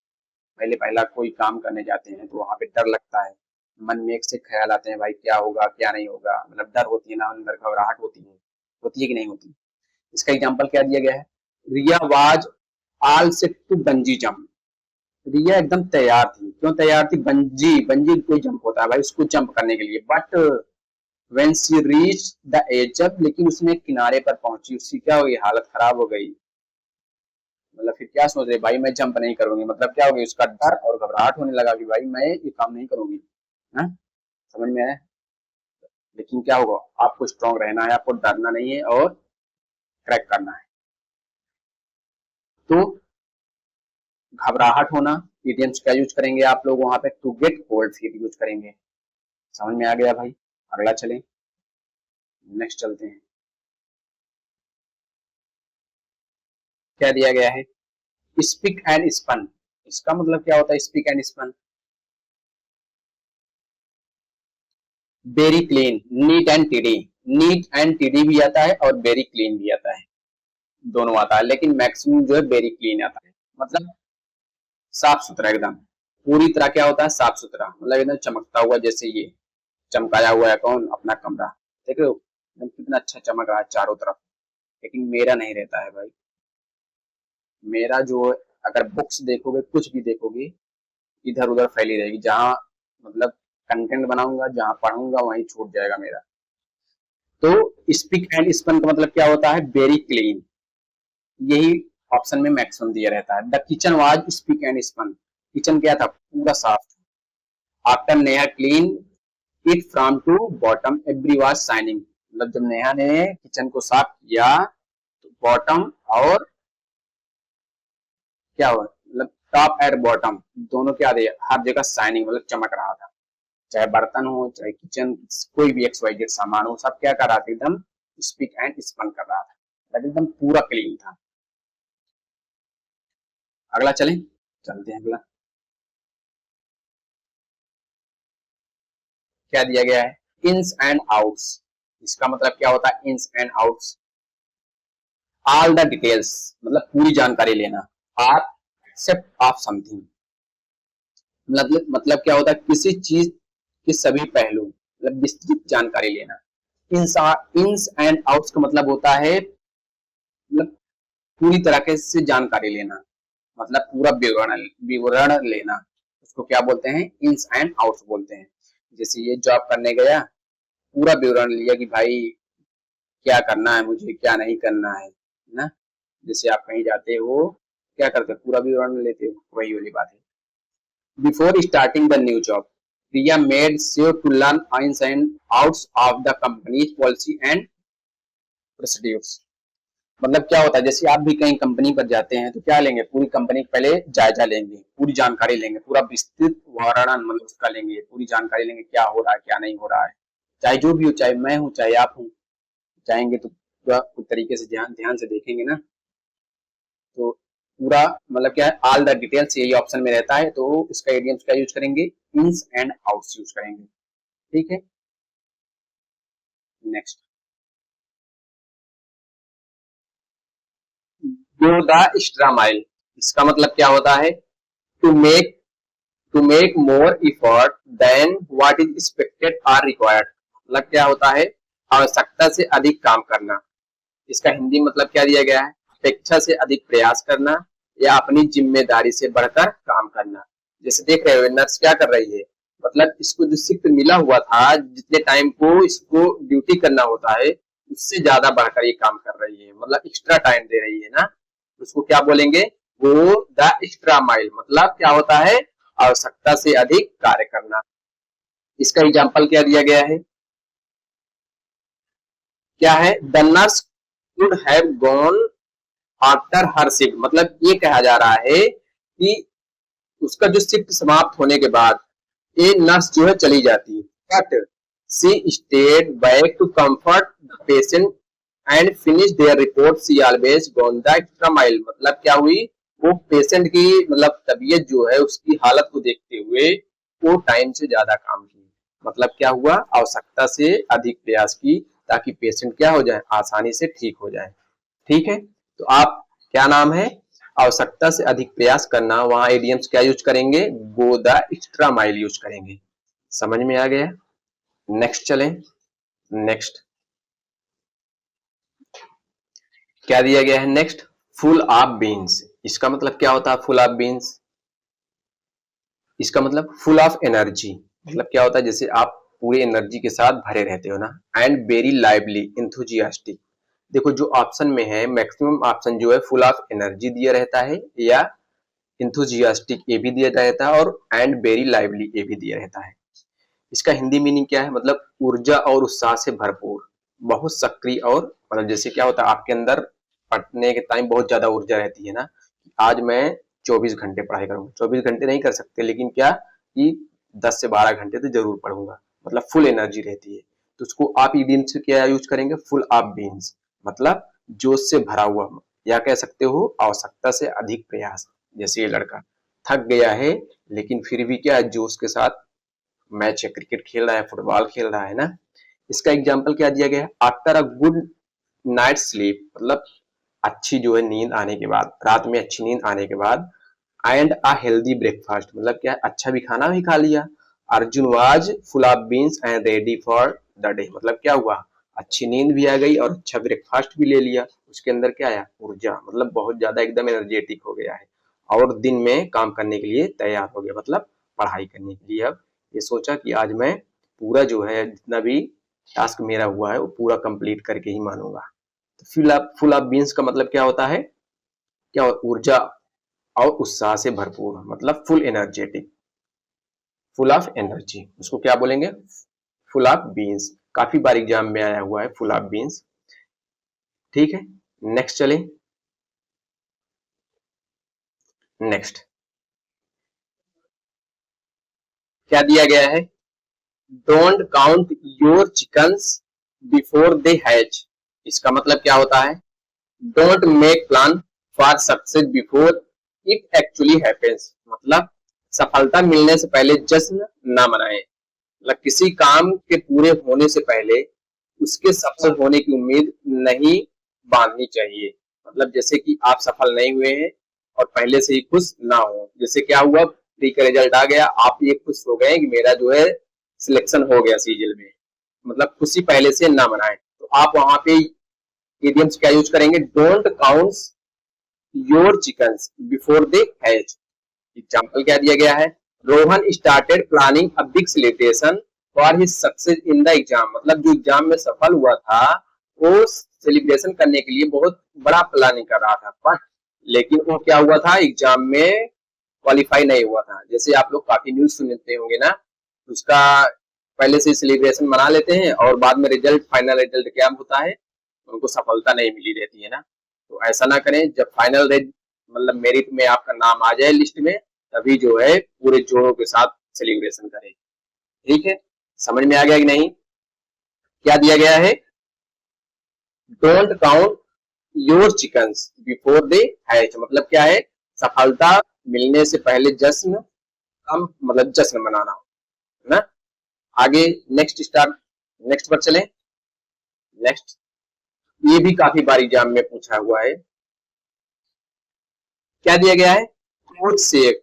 पहला कोई काम करने जाते हैं तो वहां पे डर लगता है, मन में एक से ख्याल आते हैं भाई क्या होगा क्या नहीं होगा, मतलब डर होती है ना अंदर, घबराहट होती है कि नहीं होती? इसका एग्जाम्पल क्या दिया गया है? Riya was all set to bungee jump. Riya एकदम तैयार थी, क्यों तैयार थी? बंजी बंजी कोई जंप होता है भाई, उसको जंप करने के लिए। But when she reach the edge, जब लेकिन उसने किनारे पर पहुंची, उसकी क्या हो गई? हालत खराब हो गई। मतलब फिर क्या सोच रहे भाई, मैं जंप नहीं करूंगी, मतलब क्या होगी? उसका डर और घबराहट होने लगा कि भाई मैं ये काम नहीं करूंगी। है, समझ में आया? लेकिन क्या होगा? आपको स्ट्रांग रहना है, आपको डरना नहीं है और क्रैक करना है। तो घबराहट होना, इडियम्स क्या यूज करेंगे आप लोग वहां पे? To get cold feet use करेंगे। समझ में आ गया भाई? अगला चलें, नेक्स्ट चलते हैं। क्या दिया गया है? Spick and span. इसका मतलब क्या होता है spick and span? Very clean, neat and tidy. Neat and tidy भी आता है और वेरी क्लीन भी आता है, दोनों आता है, लेकिन मैक्सिमम जो है वेरी क्लीन आता है, मतलब साफ सुथरा एकदम। पूरी तरह क्या होता है? साफ सुथरा, मतलब एकदम चमकता हुआ, जैसे ये चमकाया हुआ है कौन? अपना कमरा। देख रहे हो एकदम कितना अच्छा चमक रहा है चारों तरफ। लेकिन मेरा नहीं रहता है भाई। मेरा जो, अगर बुक्स देखोगे, कुछ भी देखोगे, इधर उधर फैली रहेगी। जहां मतलब कंटेंट बनाऊंगा, जहां पढ़ूंगा, वहीं छूट जाएगा मेरा। तो स्पीक एंड स्पन का मतलब क्या होता है? Very clean. यही ऑप्शन में मैक्सिमम दिया रहता है। The kitchen was spick and span. Kitchen क्या था? पूरा साफ। After Neha clean it from to bottom every was shining. मतलब जब नेहा ने किचन को साफ किया तो बॉटम और क्या हुआ, मतलब टॉप एंड बॉटम दोनों क्या दे, हर जगह शाइनिंग, मतलब चमक रहा था। चाहे बर्तन हो, चाहे किचन, कोई भी एक्स वाई जेड सामान हो, सब क्या कर रहा था? एकदम स्पीक एंड स्पन कर रहा था, मतलब एकदम पूरा क्लीन था। अगला चलें, चलते हैं अगला। क्या दिया गया है? Ins and outs. इसका मतलब क्या होता है? Ins and outs, all the details, मतलब पूरी जानकारी लेना। आर एक्सेप्ट ऑफ समथिंग, मतलब क्या होता है? किसी चीज के सभी पहलू, मतलब विस्तृत जानकारी लेना। इन्स एंड आउट्स का मतलब होता है मतलब पूरी तरीके से जानकारी लेना, मतलब पूरा विवरण विवरण लेना। उसको क्या बोलते हैं? इन्स एंड आउट्स बोलते हैं। जैसे ये जॉब करने गया, पूरा विवरण लिया कि भाई क्या करना है मुझे, क्या नहीं करना है ना। जैसे आप कहीं जाते हो, क्या करते हो? पूरा विवरण लेते हो, वही वाली बात है। Before starting the new job, Priya made sure to learn ins and outs of the company's policy and procedures. मतलब क्या होता है? जैसे आप भी कहीं कंपनी पर जाते हैं तो क्या लेंगे? पूरी कंपनी पहले जायजा लेंगे, पूरी जानकारी लेंगे, पूरा विस्तृत वर्णन मतलब उसका लेंगे, पूरी जानकारी लेंगे क्या हो रहा है, क्या नहीं हो रहा है। चाहे जो भी हो, चाहे मैं हूँ, चाहे आप हूँ, जाएंगे तो पूरा तरीके से ध्यान ध्यान से देखेंगे ना। तो पूरा मतलब क्या है? ऑल द डिटेल्स यही ऑप्शन में रहता है, तो इसका इडियम्स क्या यूज करेंगे? इन्स एंड आउट्स यूज करेंगे। ठीक है, next. Go the extra mile. इसका मतलब क्या होता है? To make to make more effort than what is expected or required. मतलब क्या होता है? आवश्यकता से अधिक काम करना। इसका हिंदी मतलब क्या दिया गया है? अपेक्षा से अधिक प्रयास करना या अपनी जिम्मेदारी से बढ़कर काम करना। जैसे देख रहे हो नर्स क्या कर रही है, मतलब इसको जो शिफ्ट मिला हुआ था, जितने टाइम को इसको ड्यूटी करना होता है, उससे ज्यादा बढ़कर ये काम कर रही है, मतलब एक्स्ट्रा टाइम दे रही है ना। उसको क्या बोलेंगे? वो द एक्स्ट्रा माइल, मतलब क्या होता है? आवश्यकता से अधिक कार्य करना। इसका एग्जाम्पल क्या दिया गया है? क्या है? The nurse could have gone after her shift. मतलब ये कहा जा रहा है कि उसका जो शिफ्ट समाप्त होने के बाद ये नर्स जो है चली जाती है, but she stayed back to comfort the patient and finish their report. She always gone the extra mile. मतलब क्या हुई? वो पेशेंट की मतलब तबीयत जो है, उसकी हालत को देखते हुए वो टाइम से ज्यादा काम की। मतलब क्या हुआ? आवश्यकता से अधिक प्रयास की, ताकि पेशेंट क्या हो जाए? आसानी से ठीक हो जाए। ठीक है, तो आप क्या नाम है? आवश्यकता से अधिक प्रयास करना, वहां एडियम्स क्या यूज करेंगे? गो द एक्स्ट्रा माइल यूज करेंगे। समझ में आ गया? नेक्स्ट चलें। नेक्स्ट क्या दिया गया है? Next, full of beans. इसका मतलब क्या होता है? फुल ऑफ बीन्स, इसका मतलब फुल ऑफ एनर्जी। मतलब क्या होता है? जैसे आप पूरे एनर्जी के साथ भरे रहते हो ना। And very lively enthusiastic. देखो जो ऑप्शन में है, मैक्सिमम ऑप्शन जो है फुल ऑफ एनर्जी दिया रहता है, या इंथुजियास्टिक ये भी दिया रहता है, और एंड वेरी लाइवली ये भी दिया रहता है। इसका हिंदी मीनिंग क्या है? मतलब ऊर्जा और उत्साह से भरपूर, बहुत सक्रिय, और मतलब जैसे क्या होता है आपके अंदर पढ़ने के टाइम बहुत ज्यादा ऊर्जा रहती है ना। आज मैं 24 घंटे पढ़ाई करूंगा, 24 घंटे नहीं कर सकते, लेकिन क्या कि 10 से 12 घंटे तो जरूर पढ़ूंगा, मतलब फुल एनर्जी रहती है। तो उसको आप ईडियम से क्या यूज करेंगे? फुल ऑफ बीन्स, मतलब जोश से भरा हुआ, या कह सकते हो आवश्यकता से अधिक प्रयास। जैसे ये लड़का थक गया है लेकिन फिर भी क्या जोश के साथ मैच है, क्रिकेट खेल रहा है, फुटबॉल खेल रहा है ना। इसका एग्जाम्पल क्या दिया गया है, after a good night sleep, मतलब अच्छी जो है नींद आने के बाद, रात में अच्छी नींद आने के बाद, एंड अ हेल्दी ब्रेकफास्ट, मतलब क्या अच्छा भी खाना भी खा लिया, Arjun was full of beans and ready for the day, मतलब क्या हुआ, अच्छी नींद भी आ गई और अच्छा ब्रेकफास्ट भी ले लिया, उसके अंदर क्या आया, ऊर्जा, मतलब बहुत ज्यादा एकदम एनर्जेटिक हो गया है और दिन में काम करने के लिए तैयार हो गया, मतलब पढ़ाई करने के लिए। अब ये सोचा कि आज मैं पूरा जो है जितना भी टास्क मेरा हुआ है वो पूरा कंप्लीट करके ही मानूंगा। तो फुल ऑफ बीन्स का मतलब क्या होता है, क्या ऊर्जा और उत्साह से भरपूर, मतलब full energetic, full of energy, उसको क्या बोलेंगे, फुल ऑफ बीन्स। काफी बार एग्जाम में आया हुआ है फुल ऑफ बीन्स। ठीक है, नेक्स्ट चले। नेक्स्ट क्या दिया गया है, don't count your chickens before they hatch. इसका मतलब क्या होता है, don't make plan for success before it actually happens, मतलब सफलता मिलने से पहले जश्न ना मनाएं, मतलब किसी काम के पूरे होने से पहले उसके सफल होने की उम्मीद नहीं बांधनी चाहिए। मतलब जैसे कि आप सफल नहीं हुए हैं और पहले से ही खुश ना हो, जैसे क्या हुआ, प्री का रिजल्ट आ गया, आप ये खुश हो गए कि मेरा जो है सिलेक्शन हो गया सीजल में, मतलब खुशी पहले से ना मनाएं, तो आप वहां पे इडियम्स क्या यूज करेंगे, don't count your chickens before they hatch. Example क्या दिया गया है, Rohan started planning a big celebration for his success in the exam, मतलब जो एग्जाम में सफल हुआ था वो सेलिब्रेशन करने के लिए बहुत बड़ा प्लानिंग कर रहा था, बट लेकिन वो क्या हुआ था, एग्जाम में क्वालिफाई नहीं हुआ था। जैसे आप लोग काफी न्यूज सुनते होंगे ना, उसका पहले से सेलिब्रेशन मना लेते हैं और बाद में रिजल्ट, फाइनल रिजल्ट क्या होता है, उनको सफलता नहीं मिली रहती है ना। तो ऐसा ना करें, जब फाइनल मतलब मेरिट में आपका नाम आ जाए लिस्ट में, तभी जो है पूरे जोरों के साथ सेलिब्रेशन करें। ठीक है, समझ में आ गया कि नहीं, क्या दिया गया है, don't count your chickens before they hatch, मतलब क्या है, सफलता मिलने से पहले जश्न, कम मतलब जश्न मनाना है ना। आगे नेक्स्ट स्टार्ट, नेक्स्ट पर चले। नेक्स्ट, ये भी काफी बार एग्जाम में पूछा हुआ है, क्या दिया गया है, क्लोज शेप,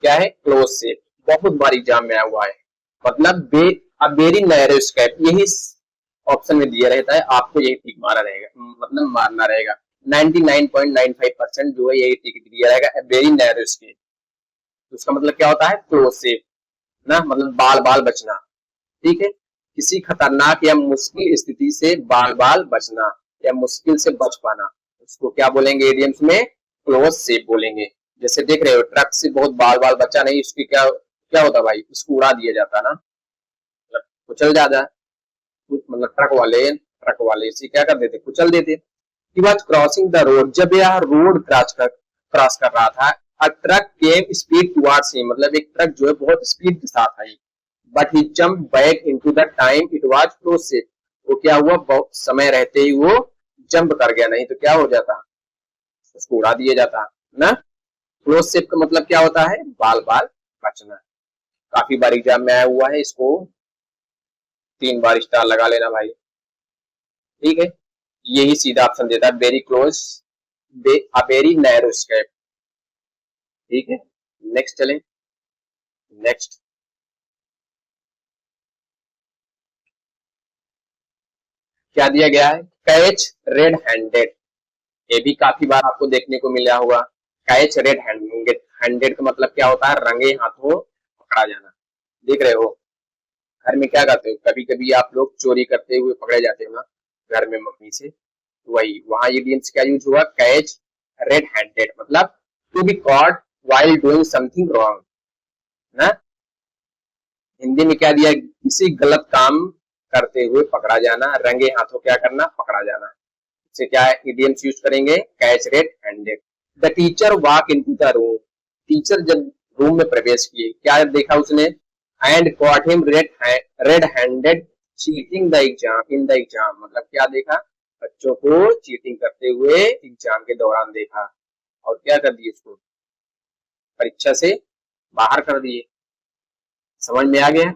क्या है, क्लोज शेप, बहुत बार एग्जाम में आया हुआ है, मतलब वेरी नैरो स्केप, यही ऑप्शन में दिया रहता है, आपको यही टिक मारा रहेगा, मतलब मारना रहेगा। 99.95% जो है यही टिक दिया रहेगा, वेरी नैरो स्केप। तो उसका मतलब क्या होता है, क्लोज शेप ना, मतलब बाल बाल बचना। ठीक है, किसी खतरनाक या मुश्किल स्थिति से बाल बाल बचना या मुश्किल से बच पाना, उसको क्या बोलेंगे इडियम्स में, क्लोज शेप बोलेंगे। जैसे देख रहे हो ट्रक से बहुत बाल बाल बचा नहीं, उसकी क्या क्या होता भाई, उसको उड़ा दिया जाता ना, मतलब कुचल जाता, मतलब ट्रक वाले इसे क्या कर देते, कुचल देते। He was crossing the road, जब यह रोड क्रॉस कर रहा था, a truck came speed towards him, मतलब एक ट्रक जो है बहुत स्पीड के साथ आई, but he jump back into the time it was close safe, वो क्या हुआ, बहुत समय रहते ही वो जंप कर गया, नहीं तो क्या हो जाता, उसको उड़ा दिया जाता ना। क्लोज सेफ का मतलब क्या होता है, बाल बाल बचना। काफी बार एग्जाम में आया हुआ है, इसको 3 बार स्टार लगा लेना भाई। ठीक है, यही सीधा ऑप्शन देता है, very close, very narrow escape. ठीक है, नेक्स्ट चले। नेक्स्ट क्या दिया गया है, कैच रेड हैंडेड, ये भी काफी बार आपको देखने को मिला होगा। कैच रेड हैंडेड, हैंडेड का मतलब क्या होता है, रंगे हाथों पकड़ा जाना। देख रहे हो घर में क्या करते हो, कभी कभी आप लोग चोरी करते हुए पकड़े जाते हो ना घर में मम्मी से, वही वहां ये इडियम्स क्या यूज हुआ, कैच रेड हैंडेड, मतलब to be caught while doing something wrong ना। हिंदी में क्या दिया, किसी गलत काम करते हुए पकड़ा जाना, रंगे हाथों क्या करना, पकड़ा जाना। से क्या इडियम्स यूज करेंगे, catch red handed. The teacher walk into the room, teacher जब रूम में प्रवेश किए, क्या देखा उसने, and cot him red handed cheating the exam in the exam, मतलब क्या देखा, बच्चों को चीटिंग करते हुए एग्जाम के दौरान देखा और क्या कर दिया उसको, परीक्षा से बाहर कर दिए। समझ में आ गया?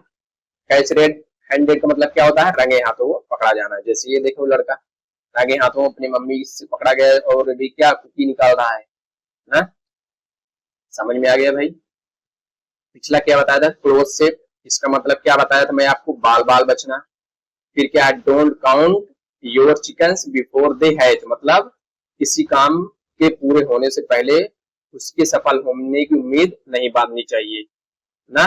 कैच रेड हैंडेड का मतलब क्या होता है? रंगे हाथों पकड़ा जाना। जैसे ये देखो लड़का रंगे हाथों अपनी मम्मी से पकड़ा गया और अभी क्या कुकी निकाल रहा है ना। समझ में आ गया भाई? पिछला क्या बताया था? क्लोज शेप, इसका मतलब क्या बताया था मैं आपको? बाल बाल बचना। फिर क्या? Don't count your chickens before they hatch, मतलब किसी काम के पूरे होने से पहले उसके सफल होने की उम्मीद नहीं बांधनी चाहिए ना।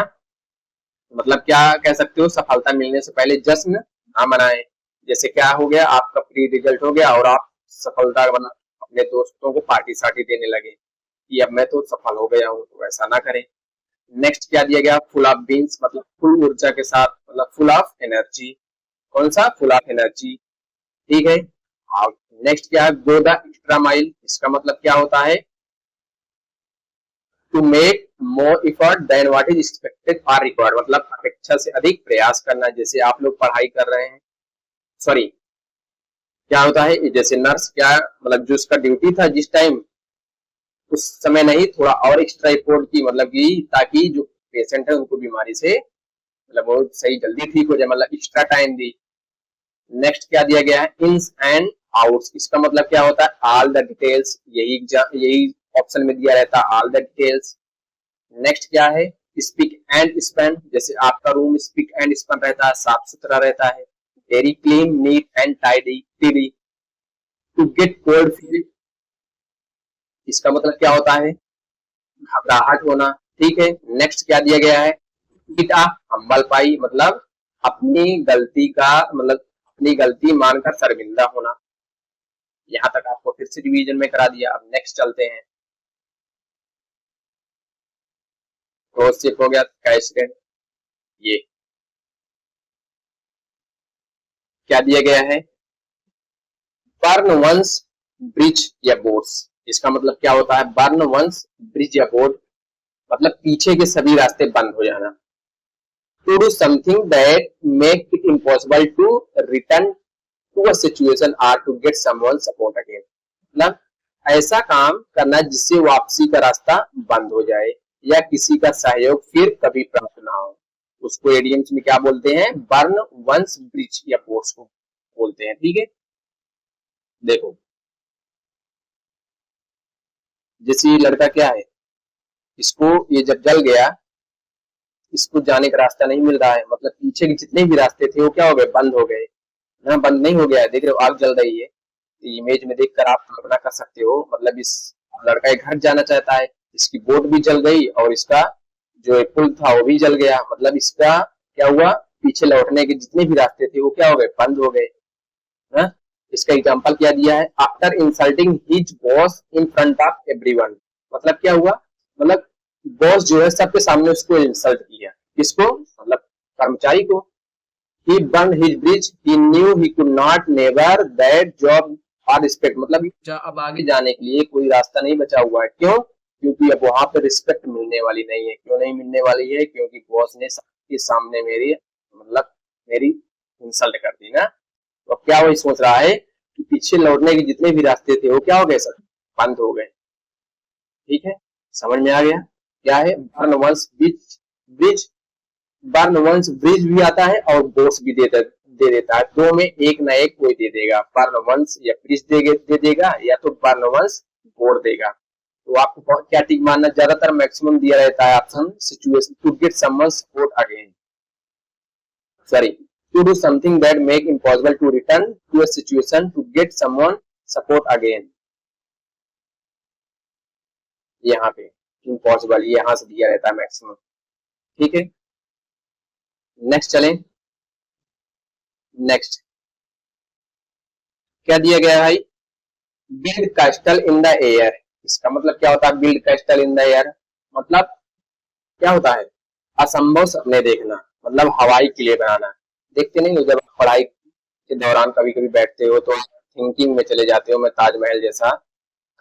मतलब क्या कह सकते हो? सफलता मिलने से पहले जश्न ना मनाएं। जैसे क्या हो गया, आपका प्री रिजल्ट हो गया और आप सफलता बना अपने दोस्तों को पार्टी सार्टी देने लगे कि अब मैं तो सफल हो गया हूँ, तो ऐसा ना करें। नेक्स्ट क्या दिया गया? फुल ऑफ बीन्स, मतलब फुल ऊर्जा के साथ, मतलब फुल ऑफ एनर्जी। कौन सा? Full of energy. ठीक है। और नेक्स्ट क्या है? गो द एक्स्ट्रा माइल, इसका मतलब क्या होता है? To make more effort than what is expected और रिक्वायर्ड, मतलब अपेक्षा से अधिक प्रयास करना। जैसे आप लोग पढ़ाई कर रहे हैं, सॉरी क्या होता है, जैसे नर्स क्या मतलब जो उसका ड्यूटी था जिस टाइम, उस समय नहीं, थोड़ा और एक्स्ट्रा एफर्ट की, मतलब कि ताकि जो पेशेंट है उनको बीमारी से मतलब वो सही जल्दी ठीक हो जाए, मतलब एक्स्ट्रा टाइम दी। नेक्स्ट क्या दिया गया है? इन्स एंड आउट्स, इसका मतलब क्या होता है? ऑल द डिटेल्स, यही ऑप्शन में दिया रहता है, ऑल द डिटेल्स। नेक्स्ट क्या है? स्पिक एंड स्पैन, जैसे आपका रूम स्पिक एंड स्पैन रहता है, साफ सुथरा रहता है। Very clean, neat and tidy. To get cold feel, इसका मतलब क्या होता है? घबराहट होना। ठीक है। नेक्स्ट क्या दिया गया है? इट आ हम्बल पाई, मतलब अपनी गलती का मतलब अपनी गलती मानकर शर्मिंदा होना। यहाँ तक आपको फिर से रिवीजन में करा दिया। अब नेक्स्ट चलते हैं। हो गया, कैश रेट। ये क्या दिया गया है? बर्न वंस ब्रिज या बोर्ड्स, इसका मतलब क्या होता है? बर्न वंस ब्रिज या बोर्ड, मतलब पीछे के सभी रास्ते बंद हो जाना। To do something that make it impossible to return to a situation or to get someone support again, मतलब ऐसा काम करना जिससे वापसी का रास्ता बंद हो जाए या किसी का सहयोग फिर कभी प्राप्त ना हो, उसको एडीएम्स में क्या बोलते हैं? बर्न वंस ब्रिज या बोर्ड्स को बोलते हैं। ठीक है। देखो जैसे ये लड़का क्या है, इसको ये जब जल गया, इसको जाने का रास्ता नहीं मिल रहा है, मतलब पीछे के जितने भी रास्ते थे वो क्या हो गए? बंद हो गए। यहाँ बंद नहीं हो गया है, देख रहे हो आग जल रही है। इमेज में देखकर आप कल्पना कर सकते हो, मतलब इस लड़का एक घर जाना चाहता है, इसकी बोट भी जल गई और इसका जो पुल था वो भी जल गया, मतलब इसका क्या हुआ? पीछे लौटने के जितने भी रास्ते थे वो क्या हो गए? बंद हो गए ना। इसका एग्जांपल क्या दिया है? After insulting his boss in front of everyone, मतलब क्या हुआ? मतलब बॉस जो है सबके सामने उसको इंसल्ट किया। किसको? मतलब कर्मचारी को। he burned his bridge, he knew he could not never that job or respect, मतलब अब आगे जाने के लिए कोई रास्ता नहीं बचा हुआ है। क्यों? क्योंकि अब वहां पे रिस्पेक्ट मिलने वाली नहीं है। क्यों नहीं मिलने वाली है? क्योंकि बॉस ने सबके सामने मेरी मतलब मेरी इंसल्ट कर दी ना। तो अब क्या वही सोच रहा है कि पीछे लौटने के जितने भी रास्ते थे वो क्या हो गए? सब बंद हो गए। ठीक है। समझ में आ गया? क्या है? Burn one's bridge, burn one's bridge भी आता है और बोर्ड्स भी दे देता है। दो में एक ना एक कोई दे देगा, बर्न वंस या ब्रिज दे देगा या तो बर्न वंस बोर्ड देगा। तो आपको क्या टिक मानना? ज्यादातर मैक्सिमम दिया रहता है option situation to get someone support again, sorry to do something that make impossible to return to a situation to get someone support again. यहाँ पे इम्पॉसिबल यहाँ से दिया रहता है मैक्सिमम। ठीक है। नेक्स्ट चलें। नेक्स्ट क्या दिया गया भाई? Build castle in the air, इसका मतलब क्या होता है? Build castle in the air मतलब क्या होता है? असंभव सपने देखना, मतलब हवाई किले बनाना। देखते नहीं हो जब आप पढ़ाई के दौरान कभी कभी बैठते हो तो थिंकिंग में चले जाते हो, मैं ताजमहल जैसा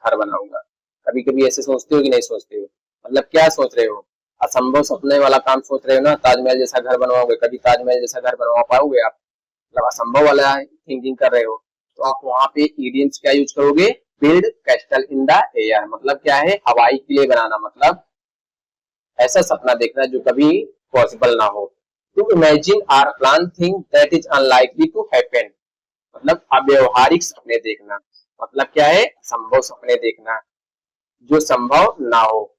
घर बनाऊंगा। कभी कभी ऐसे सोचते हो कि नहीं सोचते हो? मतलब क्या सोच रहे हो? असंभव सपने वाला काम सोच रहे हो ना, ताजमहल जैसा घर बनवाओगे। कभी ताजमहल जैसा घर बनवा पाओगे आप? मतलब असंभव वाला थिंकिंग कर रहे हो, तो आप वहां पे इडियम्स क्या यूज करोगे? Build castle in the air, मतलब क्या है? हवाई किले बनाना, मतलब ऐसा सपना देखना जो कभी पॉसिबल ना हो। To imagine or plan thing that is unlikely to happen, मतलब अव्यवहारिक सपने देखना, मतलब क्या है, संभव सपने देखना जो संभव ना हो।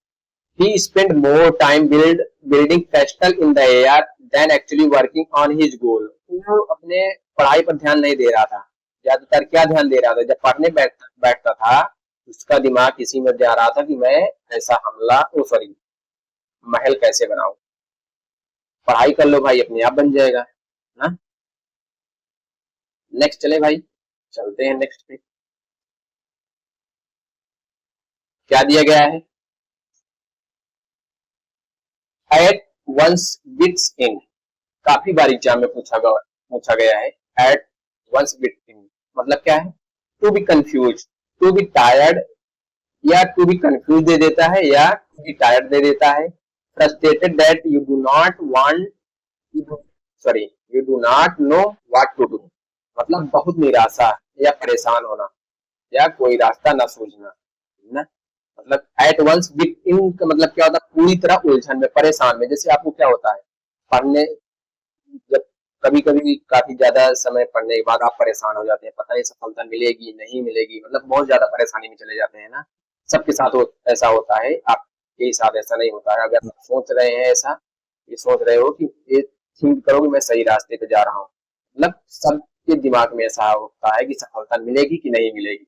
He spent more time building castle in the air than actually working on his goal. वो अपने पढ़ाई पर ध्यान नहीं दे रहा था, ज्यादातर क्या ध्यान दे रहा था, जब पढ़ने बैठता था उसका दिमाग इसी में जा रहा था कि मैं ऐसा हमला ओ सॉरी महल कैसे बनाऊं। पढ़ाई कर लो भाई, अपने आप बन जाएगा ना। नेक्स्ट चले भाई, चलते हैं नेक्स्ट पे। क्या दिया गया है, एट वंस बिट्स इन, काफी बार एग्जाम में पूछा गया है। एट वंस बिट इन मतलब क्या है, to be confuse, to be tired, या टू बी कंफ्यूज दे देता है या टू बी टायर्ड दे देता है। Frustrated that you do not want, sorry you do not know what to do, मतलब बहुत निराशा या परेशान होना या कोई रास्ता न सूझना ना। मतलब एट वंस विद इन का मतलब क्या होता है, पूरी तरह उलझन में, परेशान में। जैसे आपको क्या होता है, पढ़ने जब कभी कभी काफी ज्यादा समय पढ़ने के बाद आप परेशान हो जाते हैं, पता नहीं सफलता मिलेगी नहीं मिलेगी, मतलब बहुत ज्यादा परेशानी में चले जाते हैं ना। सबके साथ ऐसा होता है, आपके साथ ऐसा नहीं होता है। अगर आप सोच रहे हैं ऐसा, ये सोच रहे हो कि ये थिंक करो कि मैं सही रास्ते पे जा रहा हूँ, मतलब सबके दिमाग में ऐसा होता है कि सफलता मिलेगी कि नहीं मिलेगी।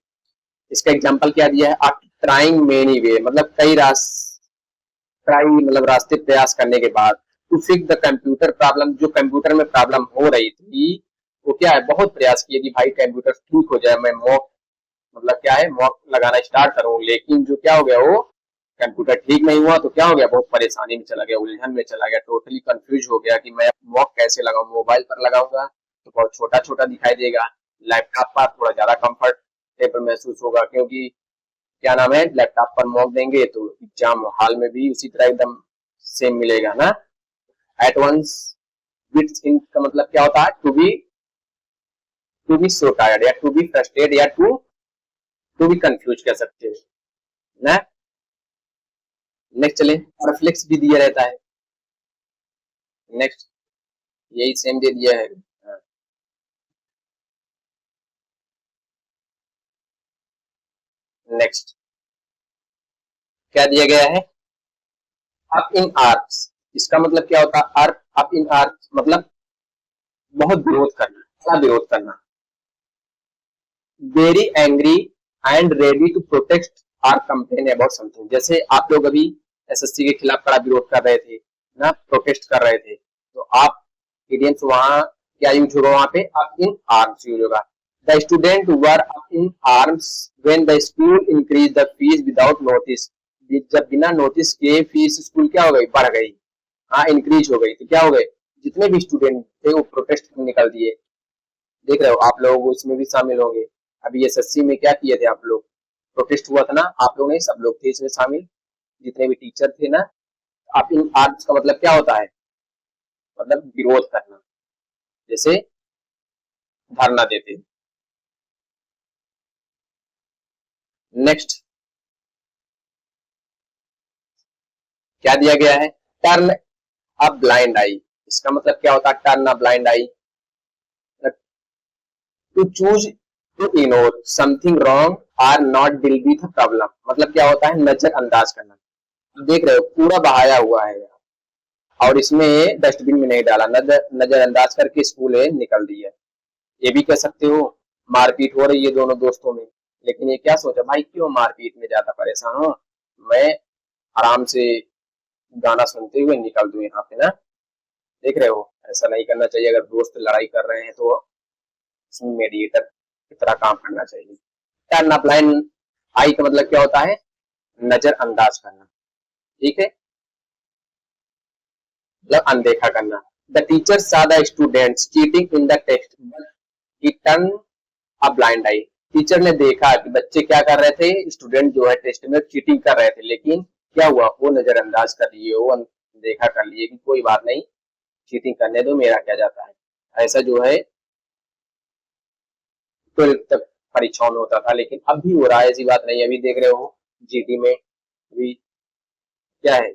इसका एग्जाम्पल क्या दिया है, आप ट्राइंग मेनी वे, मतलब कई ट्राई मतलब रास्ते प्रयास करने के बाद, to fix the computer problem, जो कंप्यूटर में प्रॉब्लम हो रही थी वो क्या है, बहुत प्रयास किए कि भाई कंप्यूटर ठीक हो जाए, मैं मॉक मतलब क्या है मॉक लगाना स्टार्ट करूं, लेकिन जो क्या हो गया, वो कंप्यूटर ठीक नहीं हुआ तो क्या हो गया, बहुत परेशानी में चला गया, उलझन में चला गया, टोटली कंफ्यूज हो गया कि मैं मॉक कैसे लगाऊं। मोबाइल पर लगाऊंगा तो बहुत छोटा छोटा दिखाई देगा, लैपटॉप पर थोड़ा ज्यादा कंफर्टेबल महसूस होगा, क्योंकि क्या नाम है, लैपटॉप पर मॉक देंगे तो एग्जाम हॉल में भी उसी तरह एकदम सेम मिलेगा ना। एट वंस बिट्स इन का मतलब क्या होता है, टू बी सो टायर्ड या टू बी फ्रस्ट्रेटेड या टू बी कंफ्यूज कह सकते हैं ना। नेक्स्ट चले, परफ्लेक्स भी दिया रहता है, नेक्स्ट यही सेम दे दिया है। नेक्स्ट क्या दिया गया है, अप इन आर्क्स, इसका मतलब क्या होता है, अर्थ अप इन आर्क्स मतलब बहुत विरोध करना, क्या विरोध करना। Very angry and ready to protect or complain about something, जैसे आप लोग अभी एसएससी के खिलाफ कड़ा विरोध कर रहे थे ना, प्रोटेस्ट कर रहे थे, तो आप इडियम्स वहां क्या यूज होगा, वहां पे अप इन आर्म्स यूज होगा। The student were up in arms when the school increase the fees without notice, जब बिना नोटिस के फीस स्कूल क्या हो गई, बढ़ गई, हाँ इंक्रीज हो गई, तो क्या हो गए, जितने भी स्टूडेंट थे वो प्रोटेस्ट निकल दिए। देख रहे हो आप लोग इसमें भी शामिल होंगे, अभी एसएससी में क्या किए थे आप लोग, प्रोटेस्ट हुआ था ना, आप लोग नहीं, सब लोग थे इसमें शामिल, जितने भी टीचर थे ना। आप इन आर्ट्स का मतलब क्या होता है, मतलब विरोध करना, जैसे धरना देते। नेक्स्ट क्या दिया गया है, टर्न अ ब्लाइंड आई, इसका मतलब क्या होता है, turn a blind eye, to choose to ignore something wrong or not deal with problem, मतलब क्या होता है, नजरअंदाज करना। देख रहे हो पूरा बहाया हुआ है और इसमें डस्टबिन में नहीं डाला, नजरअंदाज करके स्कूल निकल दिया। ये भी कह सकते हो मारपीट हो रही है दोनों दोस्तों में, लेकिन ये क्या सोचा भाई, क्यों मारपीट में ज्यादा परेशान हो, मैं आराम से गाना सुनते हुए निकल दूं यहाँ पे ना। देख रहे हो ऐसा नहीं करना चाहिए, अगर दोस्त लड़ाई कर रहे हैं तो इसमें मेडिएटर की तरह काम करना चाहिए। टर्न अ ब्लाइंड आई का मतलब क्या होता है, नजरअंदाज करना, ठीक है, मतलब अनदेखा करना। The teacher saw the students cheating in the text but he turned a blind eye, teacher ने देखा कि बच्चे क्या कर रहे थे, स्टूडेंट जो है टेस्ट में चीटिंग कर रहे थे, लेकिन क्या हुआ, वो नजरअंदाज कर लिए, वो देखा कर लिए कि कोई बात नहीं, चीटिंग करने दो, मेरा क्या जाता है। ऐसा जो है 12th तक परीक्षाओं में होता था, लेकिन अब भी हो रहा है, ऐसी बात नहीं। अभी देख रहे हो जीटी में अभी क्या है,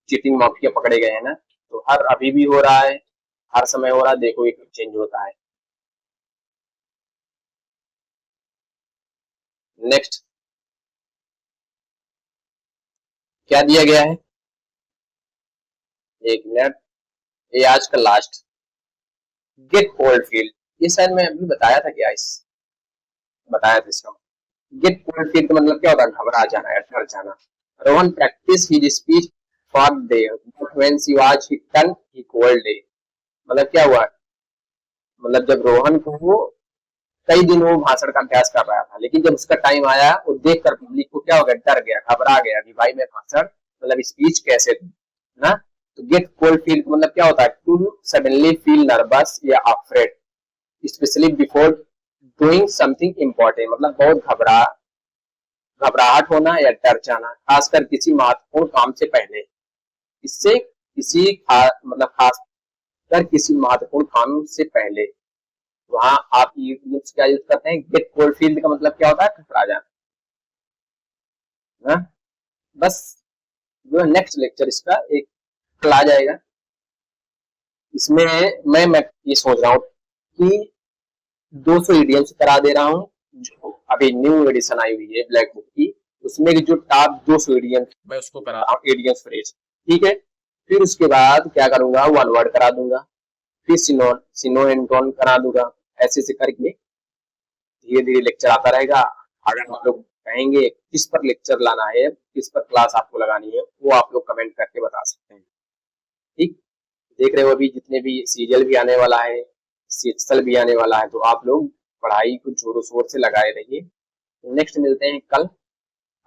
चीटिंग माफिया पकड़े गए हैं ना, तो हर अभी भी हो रहा है, हर समय हो रहा है, देखो एक चेंज होता है। नेक्स्ट क्या दिया गया है, एक मिनट, ये आज का लास्ट, गेट कोल्ड फील्ड, ये शायद मैं अभी बताया था क्या, इस बताया था इसका। गेट कोल्ड फील्ड का मतलब क्या होता है, घबरा जाना या डर जाना। Rohan practice his speech for day but when she was his turn he cold day, मतलब क्या हुआ, मतलब जब रोहन को वो कई दिन वो भाषण का अभ्यास कर रहा था, लेकिन जब उसका टाइम आया वो देख कर पब्लिक को क्या हो गया, डर गया, घबरा गया कि भाई मैं भाषण मतलब स्पीच कैसे दूं ना। तो गेट कोल्ड फील मतलब क्या होता है, टू सडनली फील नर्वस या afraid specially before doing something important, मतलब बहुत घबराहट होना या डर जाना, खासकर किसी महत्वपूर्ण काम से पहले। इससे किसी मतलब खासकर किसी महत्वपूर्ण काम से पहले, वहां आप यूज क्या यूज करते हैं, गेट कोल्ड फील्ड का मतलब क्या होता है, घबरा जाना ना। बस जो नेक्स्ट लेक्चर इसका एक कल आ जाएगा, इसमें मैं ये सोच रहा हूँ कि 200 ईडीएम्स करा दे रहा हूँ, जो अभी न्यू एडिशन आई हुई है ब्लैक बुक की, उसमें जो टॉप 200 ईडीएम्स मैं उसको करा रहा हूँ, ईडीएम्स फ्रेज, ठीक है। फिर उसके बाद क्या करूंगा, वन वर्ड करा दूंगा, फिर सिनोनिम करा दूंगा, ऐसे से करके धीरे धीरे लेक्चर आता रहेगा। अगर आप लोग कहेंगे किस पर लेक्चर लाना है, किस पर क्लास आपको लगानी है, वो आप लोग कमेंट करके बता सकते हैं, ठीक। देख रहे हो अभी जितने भी सीरियल भी आने वाला है, सीरियल भी आने वाला है, तो आप लोग पढ़ाई को जोरों शोर से लगाए रहिए। नेक्स्ट मिलते हैं कल।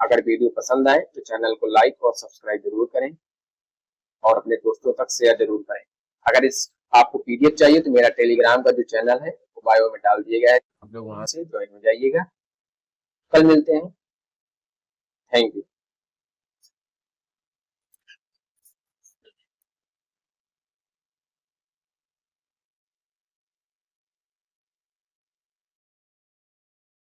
अगर वीडियो पसंद आए तो चैनल को लाइक और सब्सक्राइब जरूर करें और अपने दोस्तों तक शेयर जरूर करें। अगर इस आपको पीडीएफ चाहिए तो मेरा टेलीग्राम का जो चैनल है वो बायो में डाल दिया गया है, आप लोग वहां से ज्वाइन हो जाइएगा। कल मिलते हैं, थैंक यू।